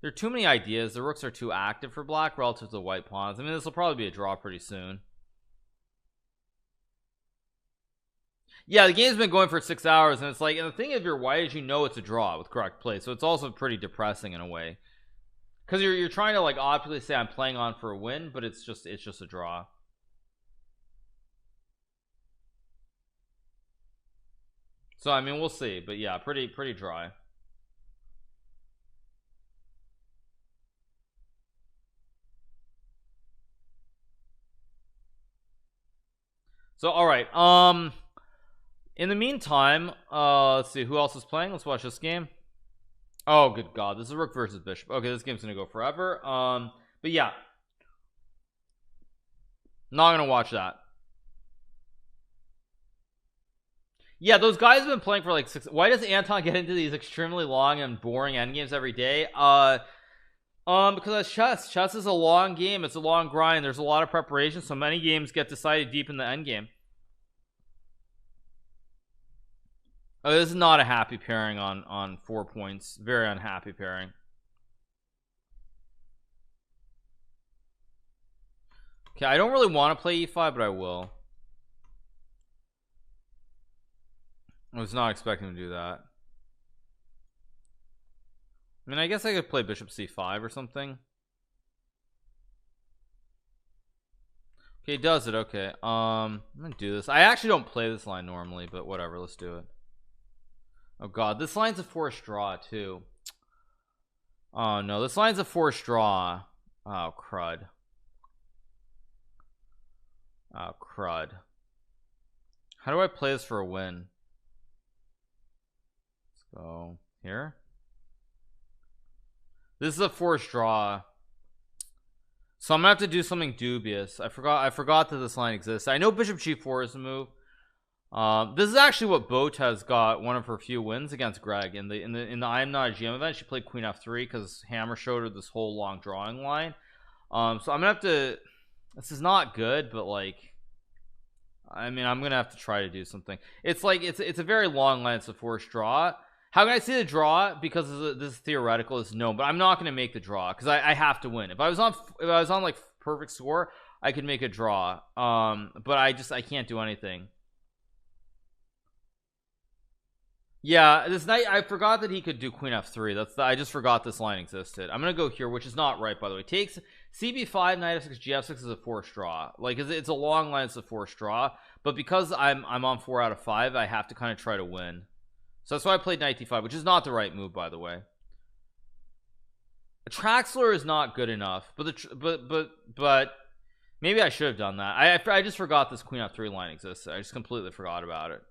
are too many ideas. The rooks are too active for black relative to the white pawns. I mean, this will probably be a draw pretty soon. Yeah, the game's been going for 6 hours, and it's like, and the thing if you're white is, you know, it's a draw with correct play, so it's also pretty depressing in a way, because you're trying to like optically say I'm playing on for a win, but it's just a draw. So I mean, we'll see, but yeah, pretty dry. So all right, in the meantime, let's see who else is playing. Let's watch this game. Oh, good God, this is rook versus bishop. Okay, this game's gonna go forever. But yeah, not gonna watch that. Yeah, those guys have been playing for like 6. Why does Anton get into these extremely long and boring endgames every day? Because it's chess. Chess is a long game. It's a long grind. There's a lot of preparation, so many games get decided deep in the endgame. Oh, this is not a happy pairing on 4 points. Very unhappy pairing. Okay, I don't really want to play e5, but I will. I was not expecting to do that. I mean, I guess I could play bishop c5 or something. Okay, he does it. Okay, I'm gonna do this. I actually don't play this line normally, but whatever, let's do it. Oh god, this line's a forced draw too. Oh no, this line's a forced draw. Oh crud. Oh crud. How do I play this for a win? Let's go here. This is a forced draw, so I'm gonna have to do something dubious. I forgot that this line exists. I know bishop g4 is a move. This is actually what Botez got one of her few wins against Greg in the I'm Not a GM event. She played queen f3 because Hammer showed her this whole long drawing line. So I'm gonna have to. This is not good, but like, I mean, I'm gonna have to try to do something. It's like it's a very long line. It's a forced draw. How can I see the draw? Because this is theoretical, is no, but I'm not going to make the draw because I have to win. If I was on like perfect score, I could make a draw. But I can't do anything. Yeah, this night I forgot that he could do queen f3. I just forgot this line existed. I'm gonna go here, which is not right, by the way. Takes cb5, knight f6, gf6 is a forced draw. Like it's a long line, it's a forced draw. But because I'm on 4 out of 5, I have to kind of try to win. So that's why I played knight d5, which is not the right move, by the way. A Traxler is not good enough, but maybe I should have done that. I just forgot this queen f3 line exists. I just completely forgot about it.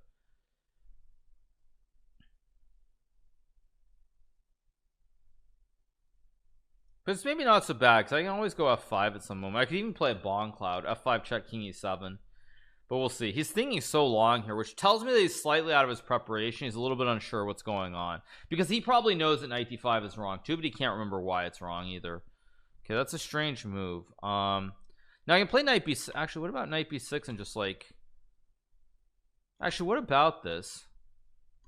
But it's maybe not so bad because I can always go f5 at some moment. I could even play a Bond Cloud, f5 check, king e7. But we'll see. He's thinking so long here, which tells me that he's slightly out of his preparation. He's a little bit unsure what's going on because he probably knows that knight d5 is wrong too, but he can't remember why it's wrong either. Okay, that's a strange move. Now I can play knight b. Actually, what about knight b6 and just like? Actually, what about this?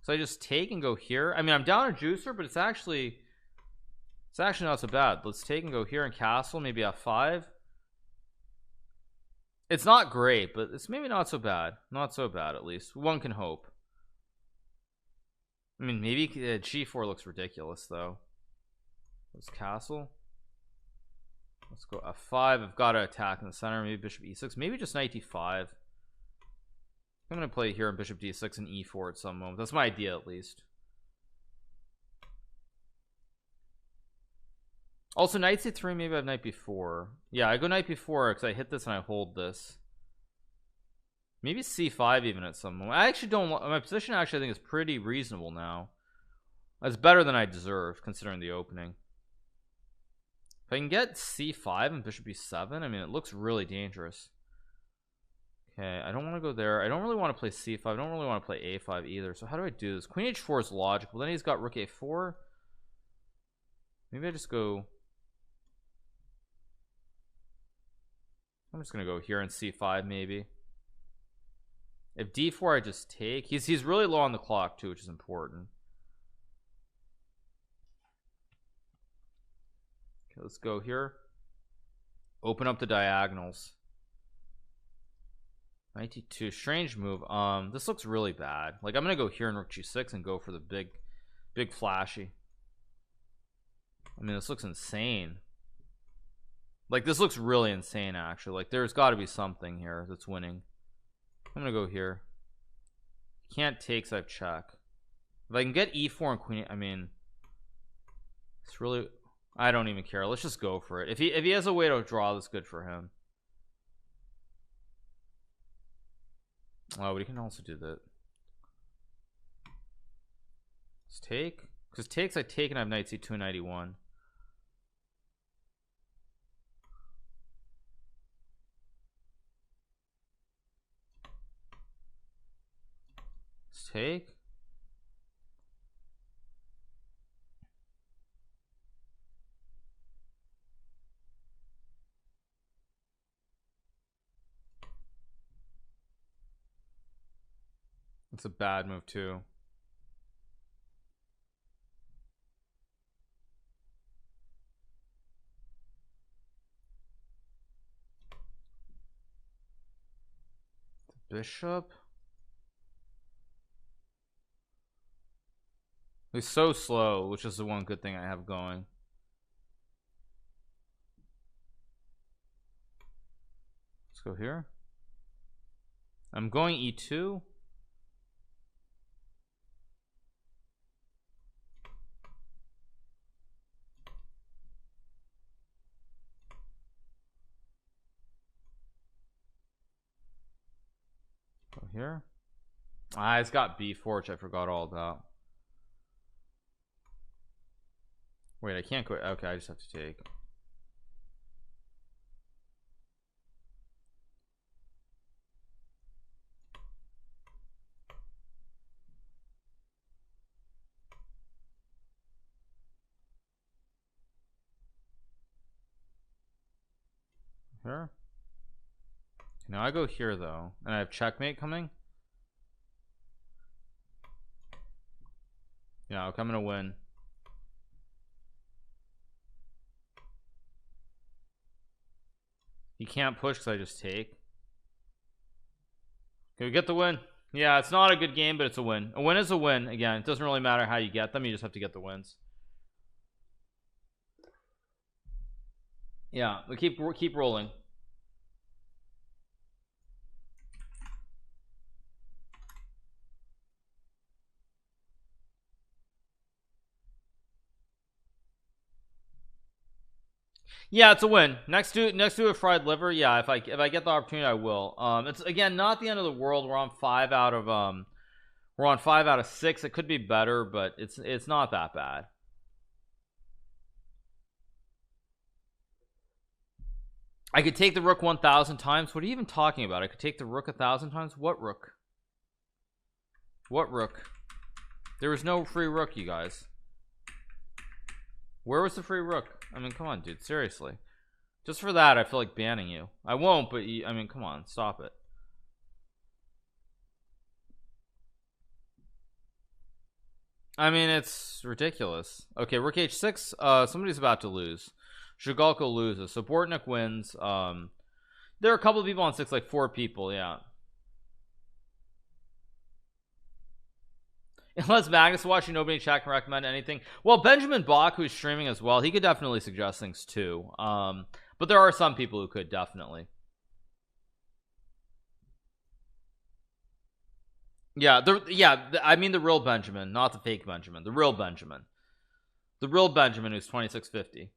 So I just take and go here. I mean, I'm down a juicer, but it's actually not so bad. Let's take and go here and castle, maybe f5. It's not great, but it's maybe not so bad. Not so bad, at least. One can hope. I mean, maybe g4 looks ridiculous, though. Let's castle. Let's go f5. I've got to attack in the center. Maybe bishop e6. Maybe just knight d5. I'm going to play here on bishop d6 and e4 at some moment. That's my idea, at least. Also, knight c3, maybe I have knight b4. Yeah, I go knight b4 because I hit this and I hold this. Maybe c5 even at some moment. I actually don't. My position actually I think is pretty reasonable now. That's better than I deserve considering the opening. If I can get c5 and bishop e7, I mean, it looks really dangerous. Okay, I don't want to go there. I don't really want to play c5. I don't really want to play a5 either. So how do I do this? Queen h4 is logical. Then he's got rook a4. Maybe I just go. I'm just gonna go here and c5 maybe. If d4 I just take. He's really low on the clock too, which is important. Okay, let's go here. Open up the diagonals. 92, strange move. This looks really bad. Like I'm gonna go here in rook g6 and go for the big flashy. I mean, this looks insane. Like this looks really insane actually. Like there's got to be something here that's winning. I'm gonna go here. Can't take, so I have check. If I can get e4 and queen, I mean, it's really, I don't even care. Let's just go for it. If he has a way to draw, that's good for him. Oh, but he can also do that. Let's take, because takes I take and I have knight c2 and knight e1. Let's take. It's a bad move too. The bishop. It's so slow, which is the one good thing I have going. Let's go here. I'm going e2. Go here. Ah, it's got b4, which I forgot all about. Wait, I can't go. Okay, I just have to take. Here. Now I go here though, and I have checkmate coming. Yeah, okay, I'm gonna win. You can't push because I just take. Okay, we get the win. Yeah, it's not a good game, but it's a win. A win is a win. Again, it doesn't really matter how you get them. You just have to get the wins. Yeah, we keep rolling. Yeah, it's a win. Next to a fried liver. Yeah, if I get the opportunity, I will. It's again not the end of the world. We're on 5 out of 6. It could be better, but it's not that bad. I could take the rook 1,000 times. What are you even talking about? I could take the rook 1,000 times. What rook? What rook? There was no free rook, you guys. Where was the free rook? I mean, come on, dude. Seriously. Just for that, I feel like banning you. I won't, but I mean, come on. Stop it. I mean, it's ridiculous. Okay, rook h6. Somebody's about to lose. Zhigalko loses. So Bortnik wins. There are a couple of people on 6, like 4 people. Yeah. Unless Magnus watching, nobody in chat can recommend anything. Well, Benjamin Bach, who's streaming as well, he could definitely suggest things too. But there are some people who could definitely. Yeah, I mean the real Benjamin, not the fake Benjamin. The real Benjamin. The real Benjamin who's 2650.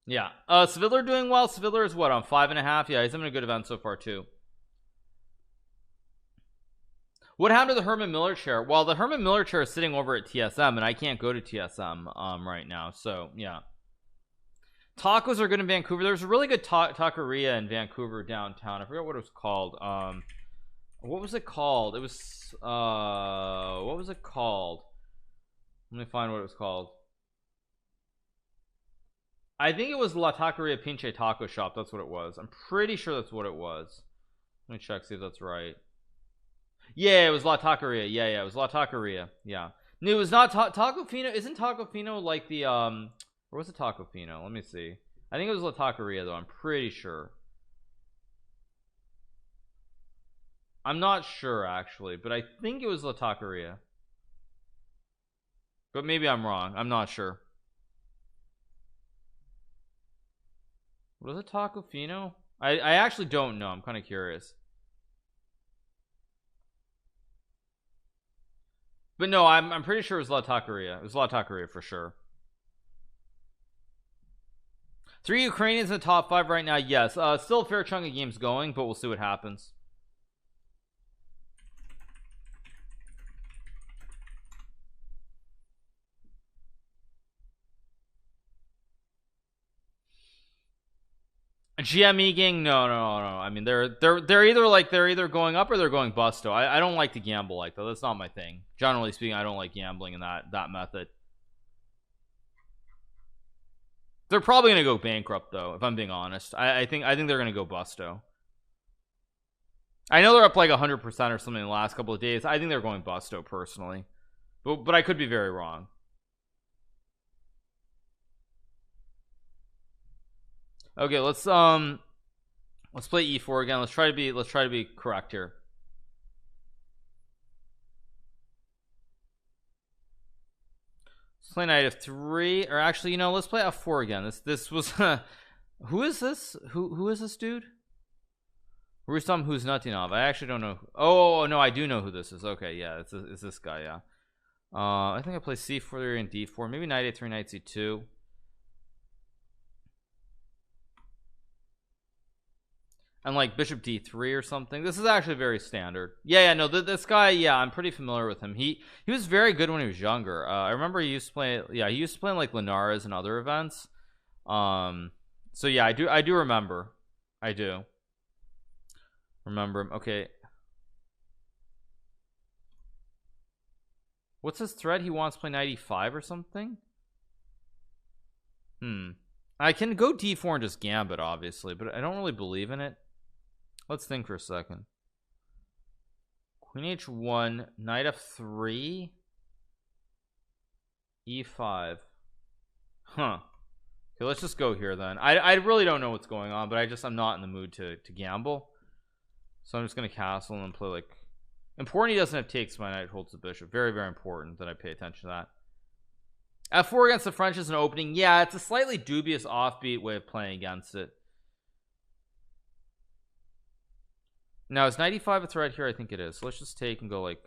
Yeah. Svidler doing well. Svidler is what, on 5.5? Yeah, he's having a good event so far too. What happened to the Herman Miller chair? Well, the Herman Miller chair is sitting over at TSM, and I can't go to TSM right now. So yeah. Tacos are good in Vancouver. There's a really good taqueria in Vancouver downtown. I forgot what it was called. What was it called? It was what was it called? Let me find what it was called. I think it was La Taqueria Pinche Taco Shop. That's what it was. I'm pretty sure that's what it was. Let me check, see if that's right. Yeah, it was La Taqueria. Yeah, it was La Taqueria. Yeah. No, it was not Taco Fino. Isn't Taco Fino like the or was it Taco Fino? Let me see. I think it was La Taqueria though. I'm pretty sure. I'm not sure actually, but I think it was La Taqueria. But maybe I'm wrong. I'm not sure. Was it Taco Fino? I actually don't know. I'm kind of curious. But no, I'm pretty sure it was La Taqueria. It was La Taqueria for sure. 3 Ukrainians in the top 5 right now. Yes, still a fair chunk of games going, but we'll see what happens. GME gang, no. I mean, they're either going up or they're going busto. I don't like to gamble like that. That's not my thing. Generally speaking, I don't like gambling in that method. They're probably gonna go bankrupt though, if I'm being honest. I think they're gonna go busto. I know they're up like 100% or something in the last couple of days. I think they're going busto personally, but I could be very wrong. Okay, let's play e4 again. Let's try to be correct here. Let's play knight f3, or actually, you know, let's play f4 again. This was who is this? Who is this dude? Rustam Huznatinov. I actually don't know. Oh no, I do know who this is. Okay, yeah, it's this guy. Yeah. I think I play c4 and d4. Maybe knight a3, knight c2. And like bishop d3 or something. This is actually very standard. Yeah, no, this guy, yeah, I'm pretty familiar with him. He was very good when he was younger. I remember he used to play, yeah, he used to play in like Linares and other events. So yeah, I do remember. I do remember him. Okay, what's his threat? He wants to play knight e5 or something. I can go d4 and just gambit, obviously, but I don't really believe in it. Let's think for a second. Queen h1, knight f3, e5. Huh. Okay, let's just go here then. I really don't know what's going on, but I'm not in the mood to gamble. So I'm just gonna castle and play like important. He doesn't have takes. My knight holds the bishop. Very, very important that I pay attention to that. f4 against the French is an opening. Yeah, it's a slightly dubious offbeat way of playing against it. Now is knight e5 a threat here? I think it is. So let's just take and go like,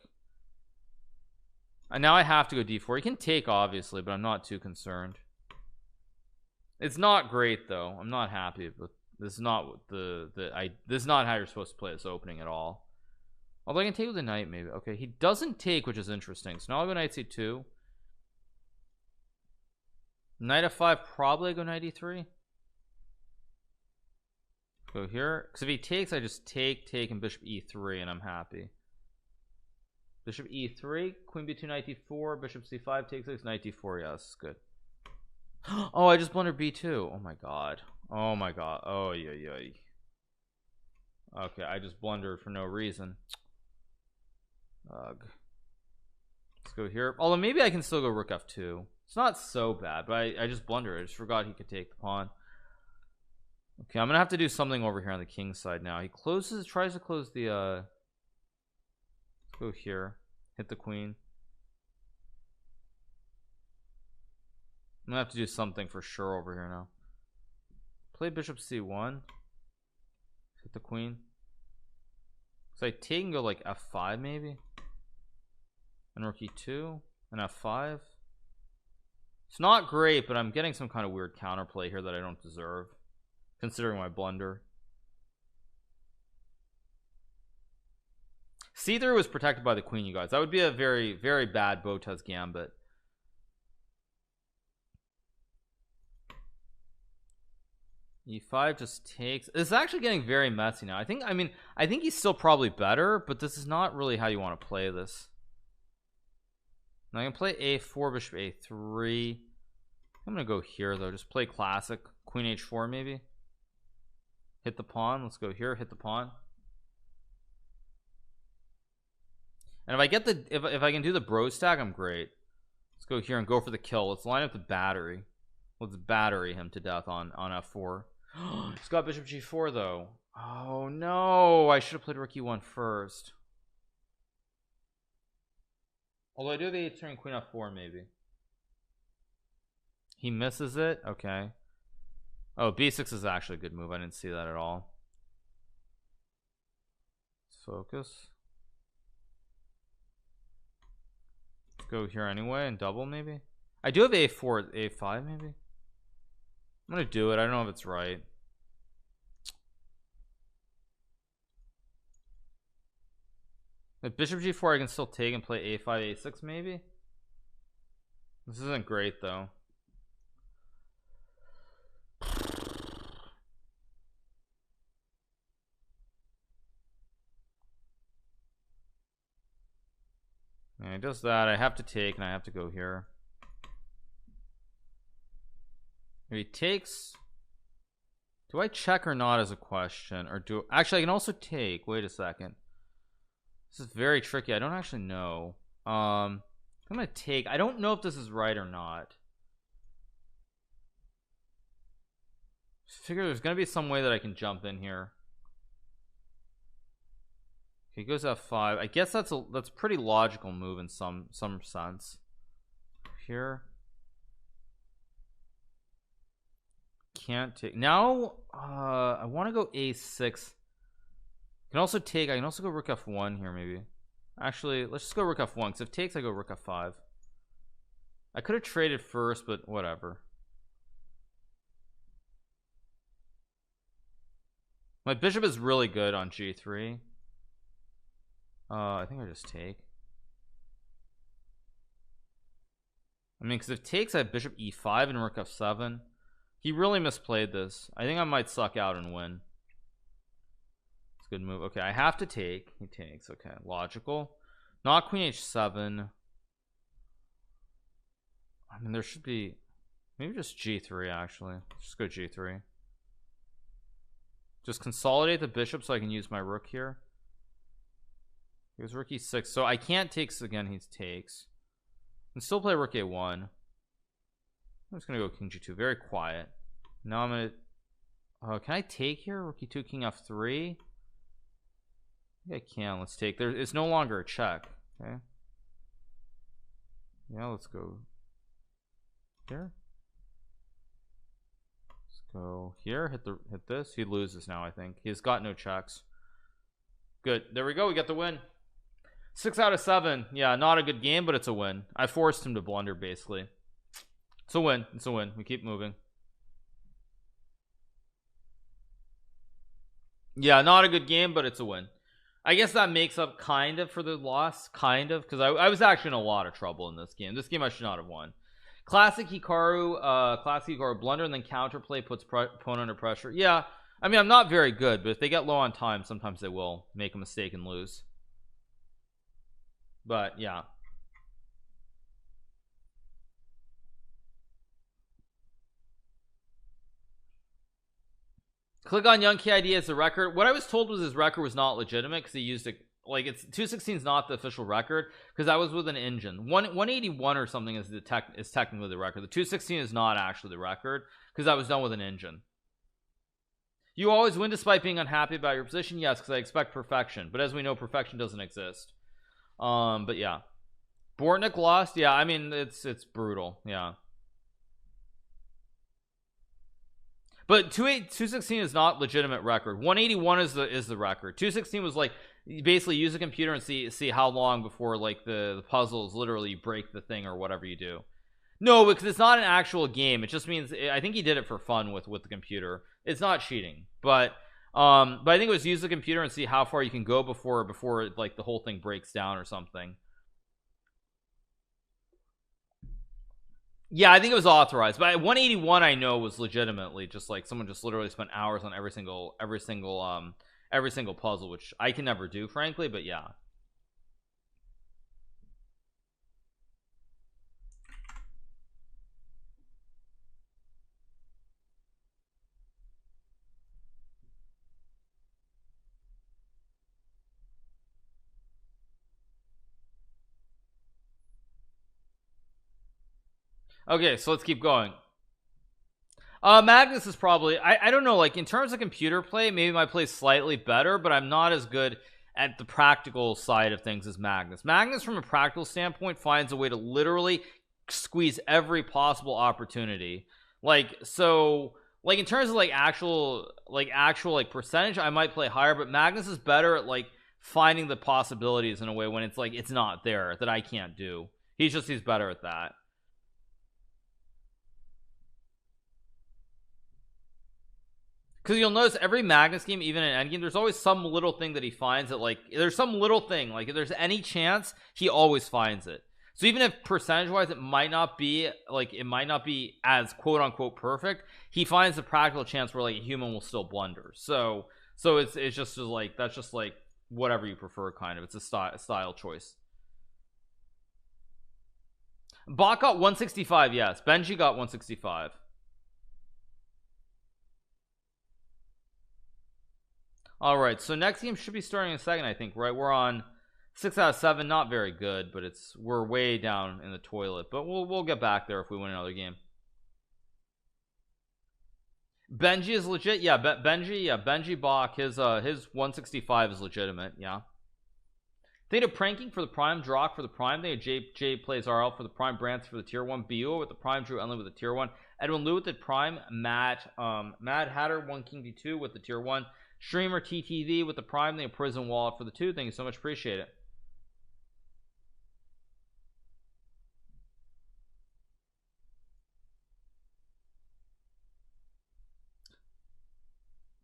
and now I have to go d4. He can take obviously, but I'm not too concerned. It's not great though. I'm not happy, but this is not what this is not how you're supposed to play this opening at all. Although I can take with the knight maybe. Okay, he doesn't take, which is interesting. So now I'll go knight c2. Knight f5, probably go knight e3. Go here, because if he takes, I just take and bishop e3, and I'm happy. Bishop e3, queen b2, knight d4, bishop c5 takes knight d4. Yeah, this is good. Oh, I just blundered b2. Oh my god. Oh my god. Oh yeah. Okay, I just blundered for no reason. Ugh. Let's go here. Although maybe I can still go rook f2. It's not so bad, but I just blundered. I just forgot he could take the pawn. Okay, I'm gonna have to do something over here on the king's side now. He tries to close the let's go here, hit the queen. I'm gonna have to do something for sure over here now. Play bishop c1, hit the queen. So I take and go like f5 maybe, and rook e2 and f5. It's not great, but I'm getting some kind of weird counterplay here that I don't deserve, considering my blunder. C3 was protected by the queen, you guys. That would be a very, very bad Botez gambit. E5 just takes. It's actually getting very messy now. I think he's still probably better, but this is not really how you want to play this. Now I can play a4, bishop a3. I'm gonna go here though. Just play classic. Queen h4 maybe. Hit the pawn. Let's go here. Hit the pawn. And if I get the if I can do the bro stack, I'm great. Let's go here and go for the kill. Let's line up the battery. Let's battery him to death on f4. He's got bishop g4 though. Oh no, I should have played rook e1 first. Although I do have a turn queen f4 maybe. He misses it. Okay. Oh, b6 is actually a good move. I didn't see that at all. Let's focus. Let's go here anyway and double maybe. I do have a4, a5 maybe. I'm gonna do it. I don't know if it's right. If bishop g4, I can still take and play a5, a6 maybe. This isn't great though. And he does that. I have to take and I have to go here. If he takes, do I check or not is a question, or do actually I can also take. Wait a second, this is very tricky. I don't actually know. I'm gonna take. I don't know if this is right or not. Figure there's gonna be some way that I can jump in here. He goes f5. I guess that's a pretty logical move in some sense. Here. Can't take now. I want to go a6. I can also go rook f1 here maybe. Actually, let's just go rook f1 because if takes I go rook f5. I could have traded first, but whatever. My bishop is really good on g3. I think I just take. I mean, because if takes I have bishop e5 and rook f7. He really misplayed this. I think I might suck out and win. It's a good move. Okay, I have to take. He takes. Okay, logical. Not queen h7. I mean, there should be maybe just g3 actually. Just go g3. Just consolidate the bishop so I can use my rook here. He goes rook e6. So I can't take again. He takes. And still play rook a1. I'm just gonna go king g2. Very quiet. Now I'm gonna can I take here? Rook e2, king f3. I think I can. Let's take. There it's no longer a check. Okay. Yeah, let's go here. Let's go here. Hit this. He loses now, I think. He's got no checks. Good. There we go. We get the win. 6 out of 7. Yeah, not a good game, but it's a win. I forced him to blunder basically. It's a win. It's a win. We keep moving. Yeah, not a good game, but it's a win. I guess that makes up kind of for the loss, kind of, because I was actually in a lot of trouble in this game. This game I should not have won. Classic Hikaru blunder and then counterplay puts opponent under pressure. Yeah, I mean I'm not very good, but if they get low on time, sometimes they will make a mistake and lose. But yeah. Click on Young KID as the record. What I was told was his record was not legitimate because he used it like it's 216 is not the official record because that was with an engine. 181 or something is technically the record. The 216 is not actually the record because that was done with an engine. You always win despite being unhappy about your position. Yes, because I expect perfection, but as we know, perfection doesn't exist. But yeah, Bortnick lost. Yeah, I mean it's brutal. Yeah. But 216 is not legitimate record. 181 is the record. 216 was like basically use a computer and see how long before like the puzzles literally break the thing or whatever you do. No, because it's not an actual game. It just means I think he did it for fun with the computer. It's not cheating, but I think it was use the computer and see how far you can go before like the whole thing breaks down or something. Yeah, I think it was authorized, but 181 I know was legitimately just like someone just literally spent hours on every single puzzle, which I can never do frankly, but yeah. Okay, so let's keep going. Magnus is probably I don't know, like in terms of computer play, maybe my play is slightly better, but I'm not as good at the practical side of things as Magnus. Magnus from a practical standpoint finds a way to literally squeeze every possible opportunity. Like so like in terms of like actual percentage, I might play higher, but Magnus is better at like finding the possibilities in a way when it's like it's not there that I can't do. He's better at that. Because you'll notice every Magnus game, even in endgame, there's always some little thing that he finds that like there's some little thing like if there's any chance he always finds it. So even if percentage wise it might not be as quote unquote perfect, he finds the practical chance where like a human will still blunder. So it's just like that's just like whatever you prefer kind of. It's a style choice. Bot got 165. Yes, Benji got 165. All right, so next game should be starting in a second, I think, right? We're on 6 out of 7, not very good, but we're way down in the toilet, but we'll get back there if we win another game. Benji is legit. Yeah, Benji. Yeah, Benji Bach. His 165 is legitimate. Yeah. Theta pranking for the prime, Drock for the prime. They J plays RL for the prime, Brance for the tier 1, BO with the prime, Drew Enley with the tier 1, Edwin Liu with the prime, Mad Hatter 1 King D2 with the tier 1, Streamer TTV with the prime, the Prison Wallet for the 2. Thank you so much, appreciate it.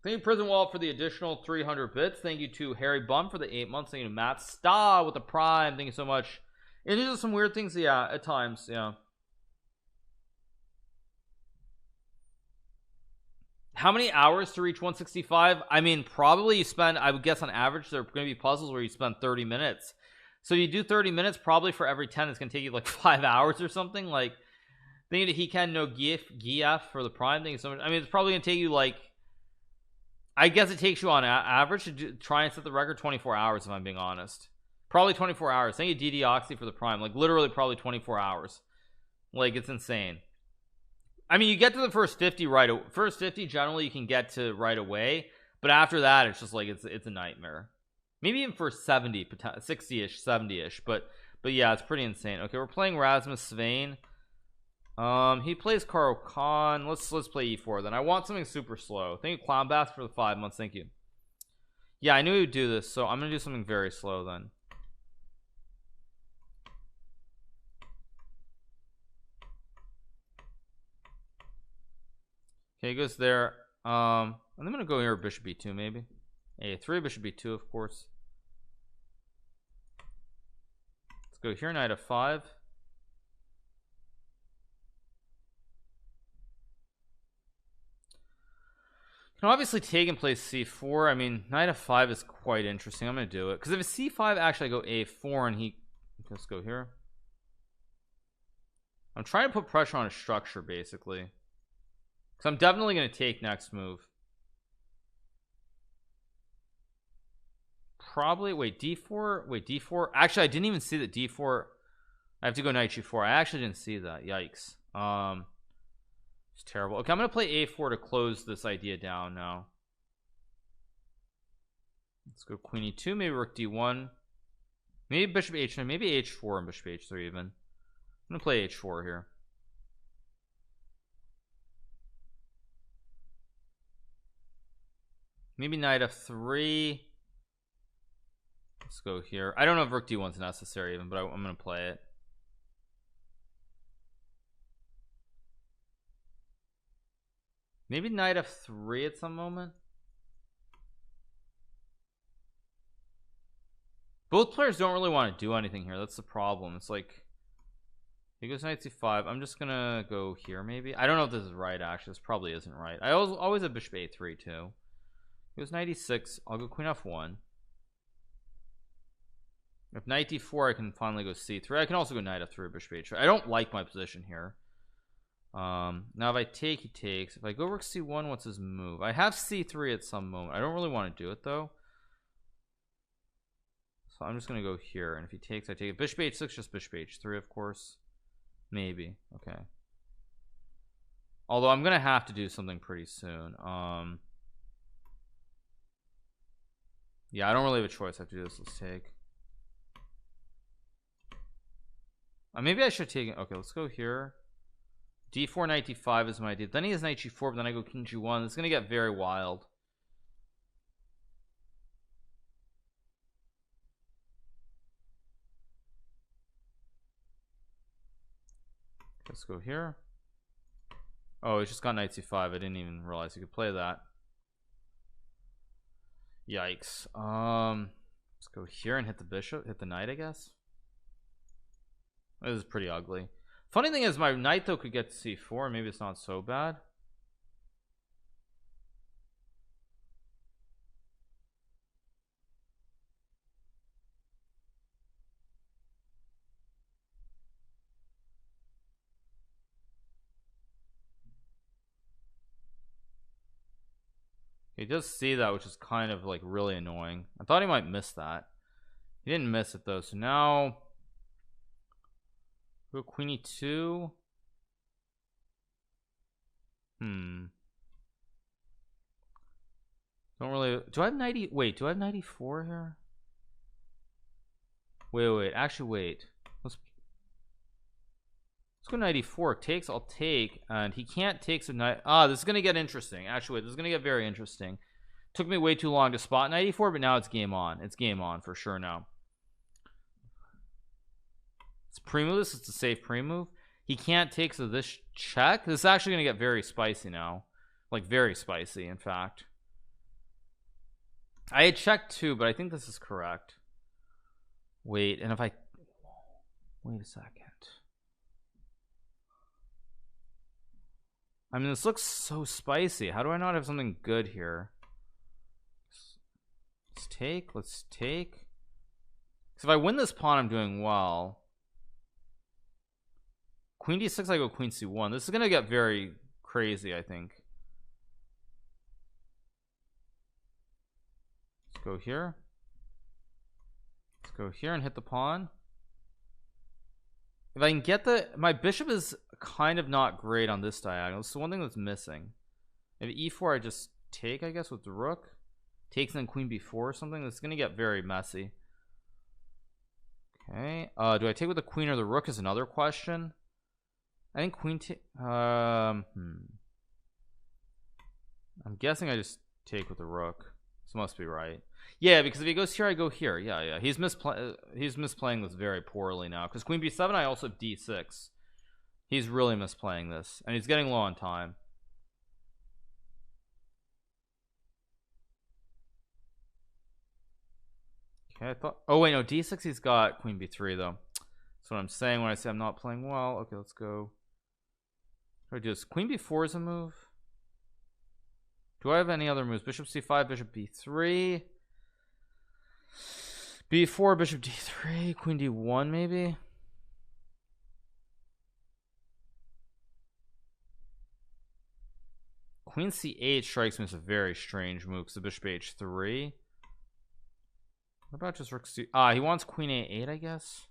Thank you, Prison Wallet, for the additional 300 bits. Thank you to Harry Bum for the 8 months. Thank you to Matt Star with the prime. Thank you so much. And these are some weird things, yeah, at times, yeah. How many hours to reach 165? I mean, probably you spend, I would guess on average, there are going to be puzzles where you spend 30 minutes. So you do 30 minutes, probably for every 10, it's going to take you like 5 hours or something. Like, thank you to He Can No GF for the prime. Thank you so much. I mean, it's probably going to take you like, I guess it takes you on average to try and set the record 24 hours, if I'm being honest. Probably 24 hours. Thank you, DD Oxy, for the prime. Like, literally, probably 24 hours. Like, it's insane. I mean, you get to the first 50 right away. First 50, generally, you can get to right away. But after that, it's just like, it's a nightmare. Maybe even for 70, 60-ish, 70-ish. But yeah, it's pretty insane. Okay, we're playing Rasmus Svein. He plays Karo Khan. Let's play E4 then. I want something super slow. Thank you, Clown Bath, for the 5 months. Thank you. Yeah, I knew he would do this, so I'm gonna do something very slow then. Okay, he goes there. And I'm gonna go here, Bishop B2 maybe. A3, Bishop B2, of course. Let's go here, Knight F5. Can obviously take and play C4. I mean, Knight F5 is quite interesting. I'm gonna do it because if it's C5, actually I go A4 and he. Let's go here. I'm trying to put pressure on his structure basically, because I'm definitely gonna take next move. Probably wait D4. Wait D4. Actually, I didn't even see that D4. I have to go Knight G4. I actually didn't see that. Yikes. It's terrible. Okay, I'm gonna play A4 to close this idea down now. Let's go Queen E2, maybe Rook D1, maybe Bishop H9, maybe H4 and Bishop H3 even. I'm gonna play H4 here. Maybe Knight F3. Let's go here. I don't know if Rook D1 is necessary even, but I'm gonna play it. Maybe Knight F3 at some moment. Both players don't really want to do anything here. That's the problem. It's like he goes Knight C5. I'm just gonna go here maybe. I don't know if this is right actually. This probably isn't right. I always have Bishop A3 too. He goes Knight E6. I'll go Queen F1. If Knight D4, I can finally go C3. I can also go Knight F3 Bishop H3. I don't like my position here. Now if I take, he takes. If I go Rook C1, what's his move? I have C3 at some moment. I don't really want to do it though, so I'm just gonna go here, and if he takes, I take it. Bishop H6, just Bishop H3, of course. Maybe. Okay, although I'm gonna have to do something pretty soon. Yeah, I don't really have a choice. I have to do this. Let's take. Maybe I should take it. Okay, let's go here. D4 Knight D5 is my idea. Then he has Knight G4, but then I go King G1. It's gonna get very wild. Let's go here. Oh, he's just got Knight C5. I didn't even realize he could play that. Yikes. Let's go here and hit the bishop, hit the knight, I guess. This is pretty ugly. Funny thing is, my knight though could get to C4. Maybe it's not so bad. He does see that, which is kind of like really annoying. I thought he might miss that. He didn't miss it though. So now go Queen E2. Don't really. Do I have 90? Wait, do I have 94 here? Wait. Actually, wait. Let's go 94. Takes, I'll take. And he can't take, so this is gonna get interesting. Actually, wait, this is gonna get very interesting. Took me way too long to spot 94, but now it's game on. It's game on for sure now. It's pre-move. This is a safe pre-move. He can't take, so this check. This is actually gonna get very spicy now. Like very spicy, in fact. I had checked too, but I think this is correct. Wait, and if I wait a second. I mean, this looks so spicy. How do I not have something good here? Let's take. Because if I win this pawn, I'm doing well. Queen d6, I go queen c1. This is gonna get very crazy, I think. Let's go here. Let's go here and hit the pawn. If I can get my bishop is kind of not great on this diagonal. It's the one thing that's missing. If e4, I just take, I guess, with the rook. Takes, then queen b4 or something. That's gonna get very messy. Okay. Do I take with the queen or the rook is another question. I think queen I'm guessing I just take with the rook. This must be right. Yeah, because if he goes here, I go here. Yeah. He's misplaying this very poorly now. Because queen b7, I also have d6. He's really misplaying this, and he's getting low on time. Okay, I thought. Oh wait, no, d6. He's got queen b3 though. That's what I'm saying when I say I'm not playing well. Okay, let's go. What do I do? Queen b4 is a move. Do I have any other moves? Bishop c5, bishop b3, b4, bishop d3, queen d1 maybe. Queen c8 strikes me as a very strange move because the bishop h3. What about just rook c? He wants queen a8, I guess.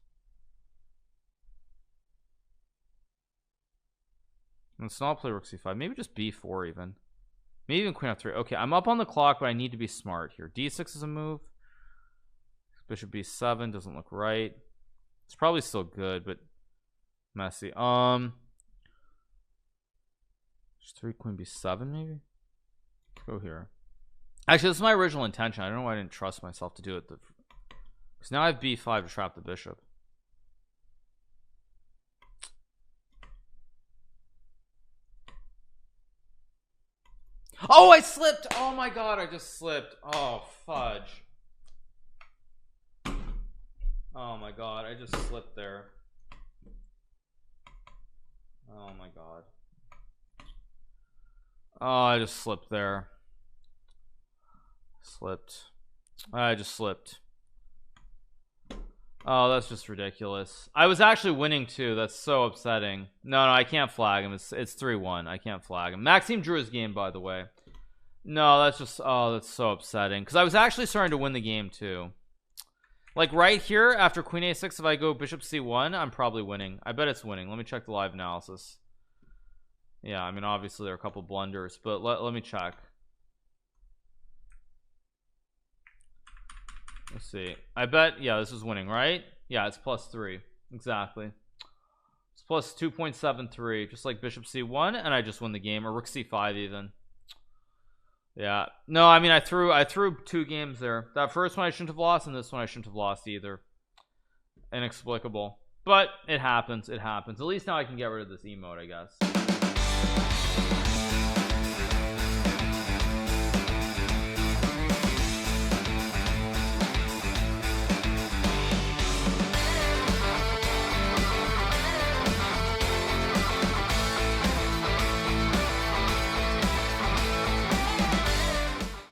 Let's not play rook c5. Maybe just b4 even. Maybe even queen f3. Okay, I'm up on the clock, but I need to be smart here. d6 is a move. Bishop b7 doesn't look right. It's probably still good, but messy. Just 3 queen b7 maybe. Let's go here. Actually, this is my original intention. I don't know why I didn't trust myself to do it. Because now I have b5 to trap the bishop. Oh, I slipped. Oh my god, I just slipped. Oh, fudge. Oh my god, I just slipped there. Oh my god. Oh, I just slipped there. I just slipped. Oh, that's just ridiculous. I was actually winning too. That's so upsetting. No, I can't flag him. It's 3-1. I can't flag him. Maxime drew his game, by the way. No, that's just, oh, that's so upsetting. Because I was actually starting to win the game too. Like right here, after queen a6, if I go bishop c1, I'm probably winning. I bet it's winning. Let me check the live analysis. Yeah, I mean, obviously there are a couple blunders, but let me check. Let's see. I bet, yeah, this is winning, right? Yeah, it's +3. Exactly. It's plus 2.73, just like bishop c1, and I just win the game, or rook c5 even. Yeah. No, I mean, I threw 2 games there. That first one I shouldn't have lost, and this one I shouldn't have lost either. Inexplicable. But it happens. It happens. At least now I can get rid of this emote, I guess.